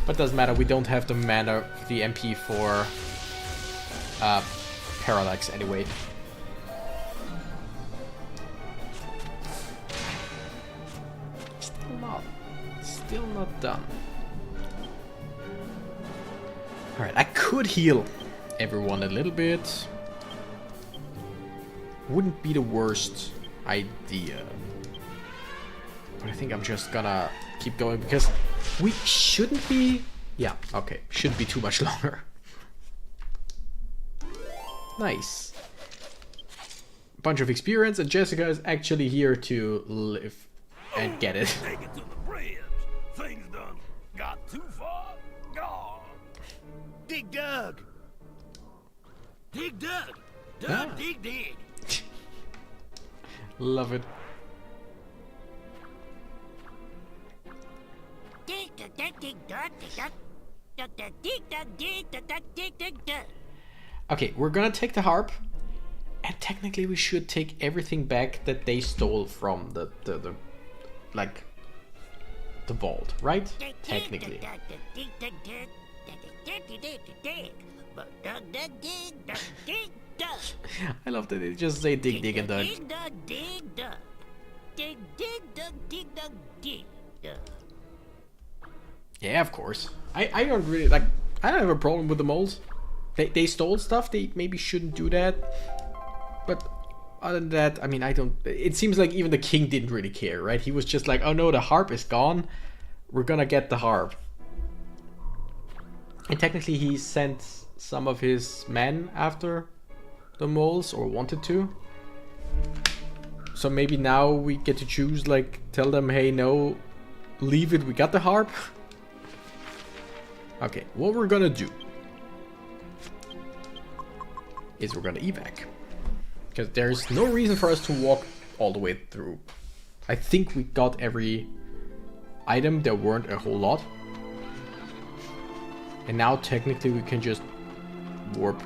But doesn't matter, we don't have the mana, the MP for Parallax anyway. Still not done. Alright, I could heal everyone a little bit. Wouldn't be the worst idea. But I think I'm just gonna keep going because we shouldn't be... yeah, okay. Shouldn't be too much longer. Nice. Bunch of experience, and Jessica is actually here to live and get it. Take it to the bridge. Things done got too far. Gone. Dig Dug! Dig Dug. Dug, Ah. dig. Love it. Dig dug dug dig dug dig dug dug dug dig dug dig dug dug dig dig dug. Okay, we're gonna take the harp, and technically we should take everything back that they stole from the like the vault, right? Technically. Dig dug dig dug dig dig dig dig dig. But dug dug dig dug dig dug. I love that they just say dig, dig, and dug. Dig dug dig dug. Dig dig dug dig dug dig dug. Yeah, of course. I don't really like. I don't have a problem with the moles. They stole stuff. They maybe shouldn't do that. But other than that, I mean, I don't. It seems like even the king didn't really care, right? He was just like, oh no, the harp is gone. We're gonna get the harp. And technically, he sent some of his men after the moles, or wanted to. So maybe now we get to choose. Like, tell them, hey, no, leave it. We got the harp. Okay, what we're gonna do is we're gonna evac. Because there's no reason for us to walk all the way through. I think we got every item. There weren't a whole lot. And now technically we can just warp,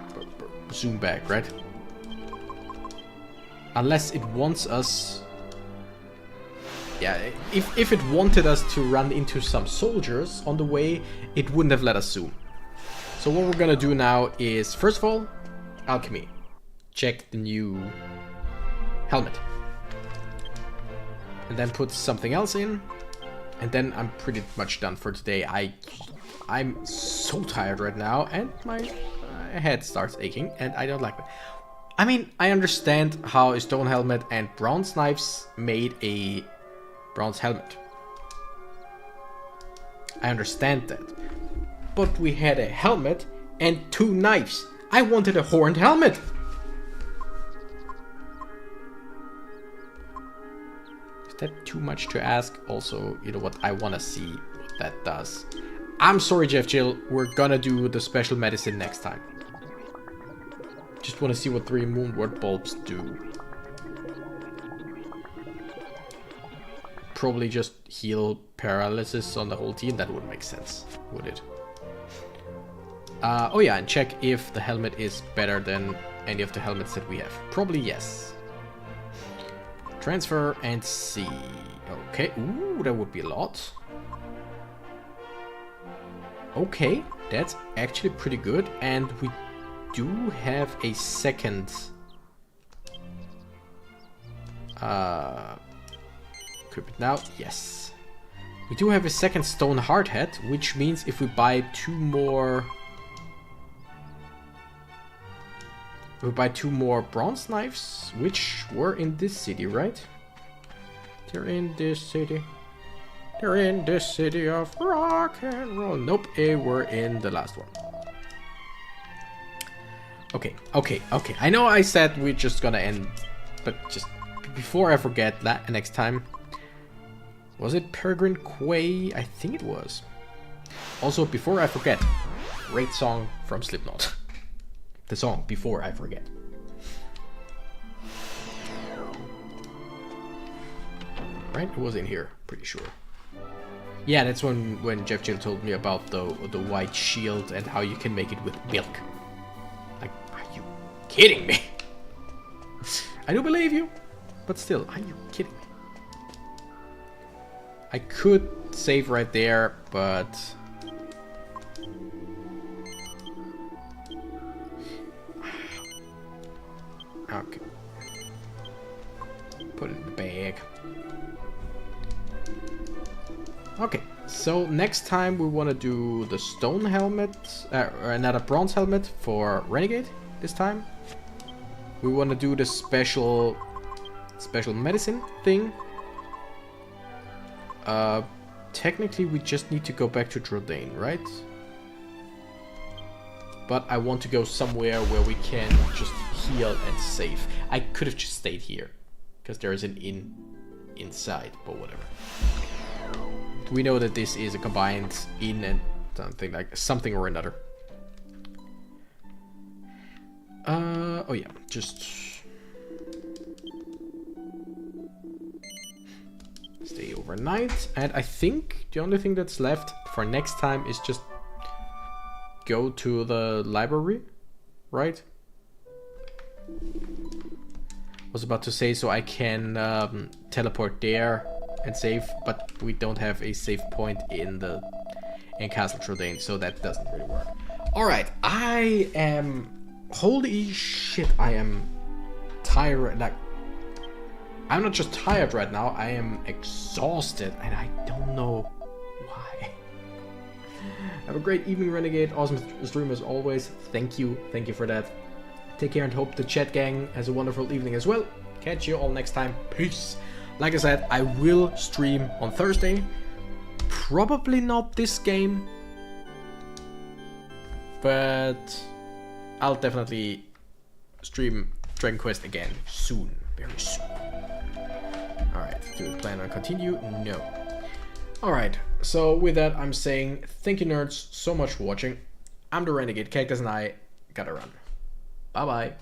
zoom back, right? Unless it wants us... yeah, if it wanted us to run into some soldiers on the way, it wouldn't have let us zoom. So what we're gonna do now is, first of all, alchemy. Check the new helmet. And then put something else in. And then I'm pretty much done for today. I'm so tired right now, and my head starts aching, and I don't like that. I mean, I understand how a stone helmet and bronze knives made a bronze helmet. I understand that. But we had a helmet and 2 knives. I wanted a horned helmet. Is that too much to ask? Also, you know what? I want to see what that does. I'm sorry, Jeff Jill. We're gonna do the special medicine next time. Just want to see what 3 Moonward bulbs do. Probably just heal paralysis on the whole team. That would make sense, would it? Oh yeah, and check if the helmet is better than any of the helmets that we have. Probably yes. Transfer and see. Okay, ooh, that would be a lot. Okay, that's actually pretty good. And we do have a second... equip it now? Yes. We do have a second stone hard hat, which means if we buy 2 more... We buy 2 more bronze knives, which were in this city, right? They're in this city. They're in this city of rock and roll. Nope, they were in the last one. Okay. I know I said we're just gonna end, but just before I forget, next time. Was it Peregrine Quay? I think it was. Also, before I forget, great song from Slipknot. The song, Before I Forget. Right? It was in here, pretty sure. Yeah, that's when Jeff Jill told me about the white shield and how you can make it with milk. Like, are you kidding me? I do believe you, but still, are you kidding me? I could save right there, but... Okay. Put it in the bag. Okay, so next time we want to do the stone helmet, or another bronze helmet for Renegade this time. We want to do the special medicine thing. Technically we just need to go back to Drodane, right? But I want to go somewhere where we can just heal and save. I could have just stayed here, because there is an inn inside, but whatever. We know that this is a combined inn and something or another. Oh yeah, just stay overnight. And I think the only thing that's left for next time is just go to the library, right? Was about to say so I can teleport there and save, but we don't have a save point in Castle Trodane, so that doesn't really work. All right, I am holy shit. I am tired. Like, I'm not just tired right now. I am exhausted, and I don't know why. Have a great evening, Renegade. Awesome stream as always. Thank you for that. Take care and hope the chat gang has a wonderful evening as well. Catch you all next time. Peace. Like I said, I will stream on Thursday. Probably not this game, but I'll definitely stream Dragon Quest again soon. Very soon. Alright, do we plan on continue? No. Alright, so with that I'm saying thank you nerds so much for watching. I'm the Renegade Cactus and I gotta run. Bye bye.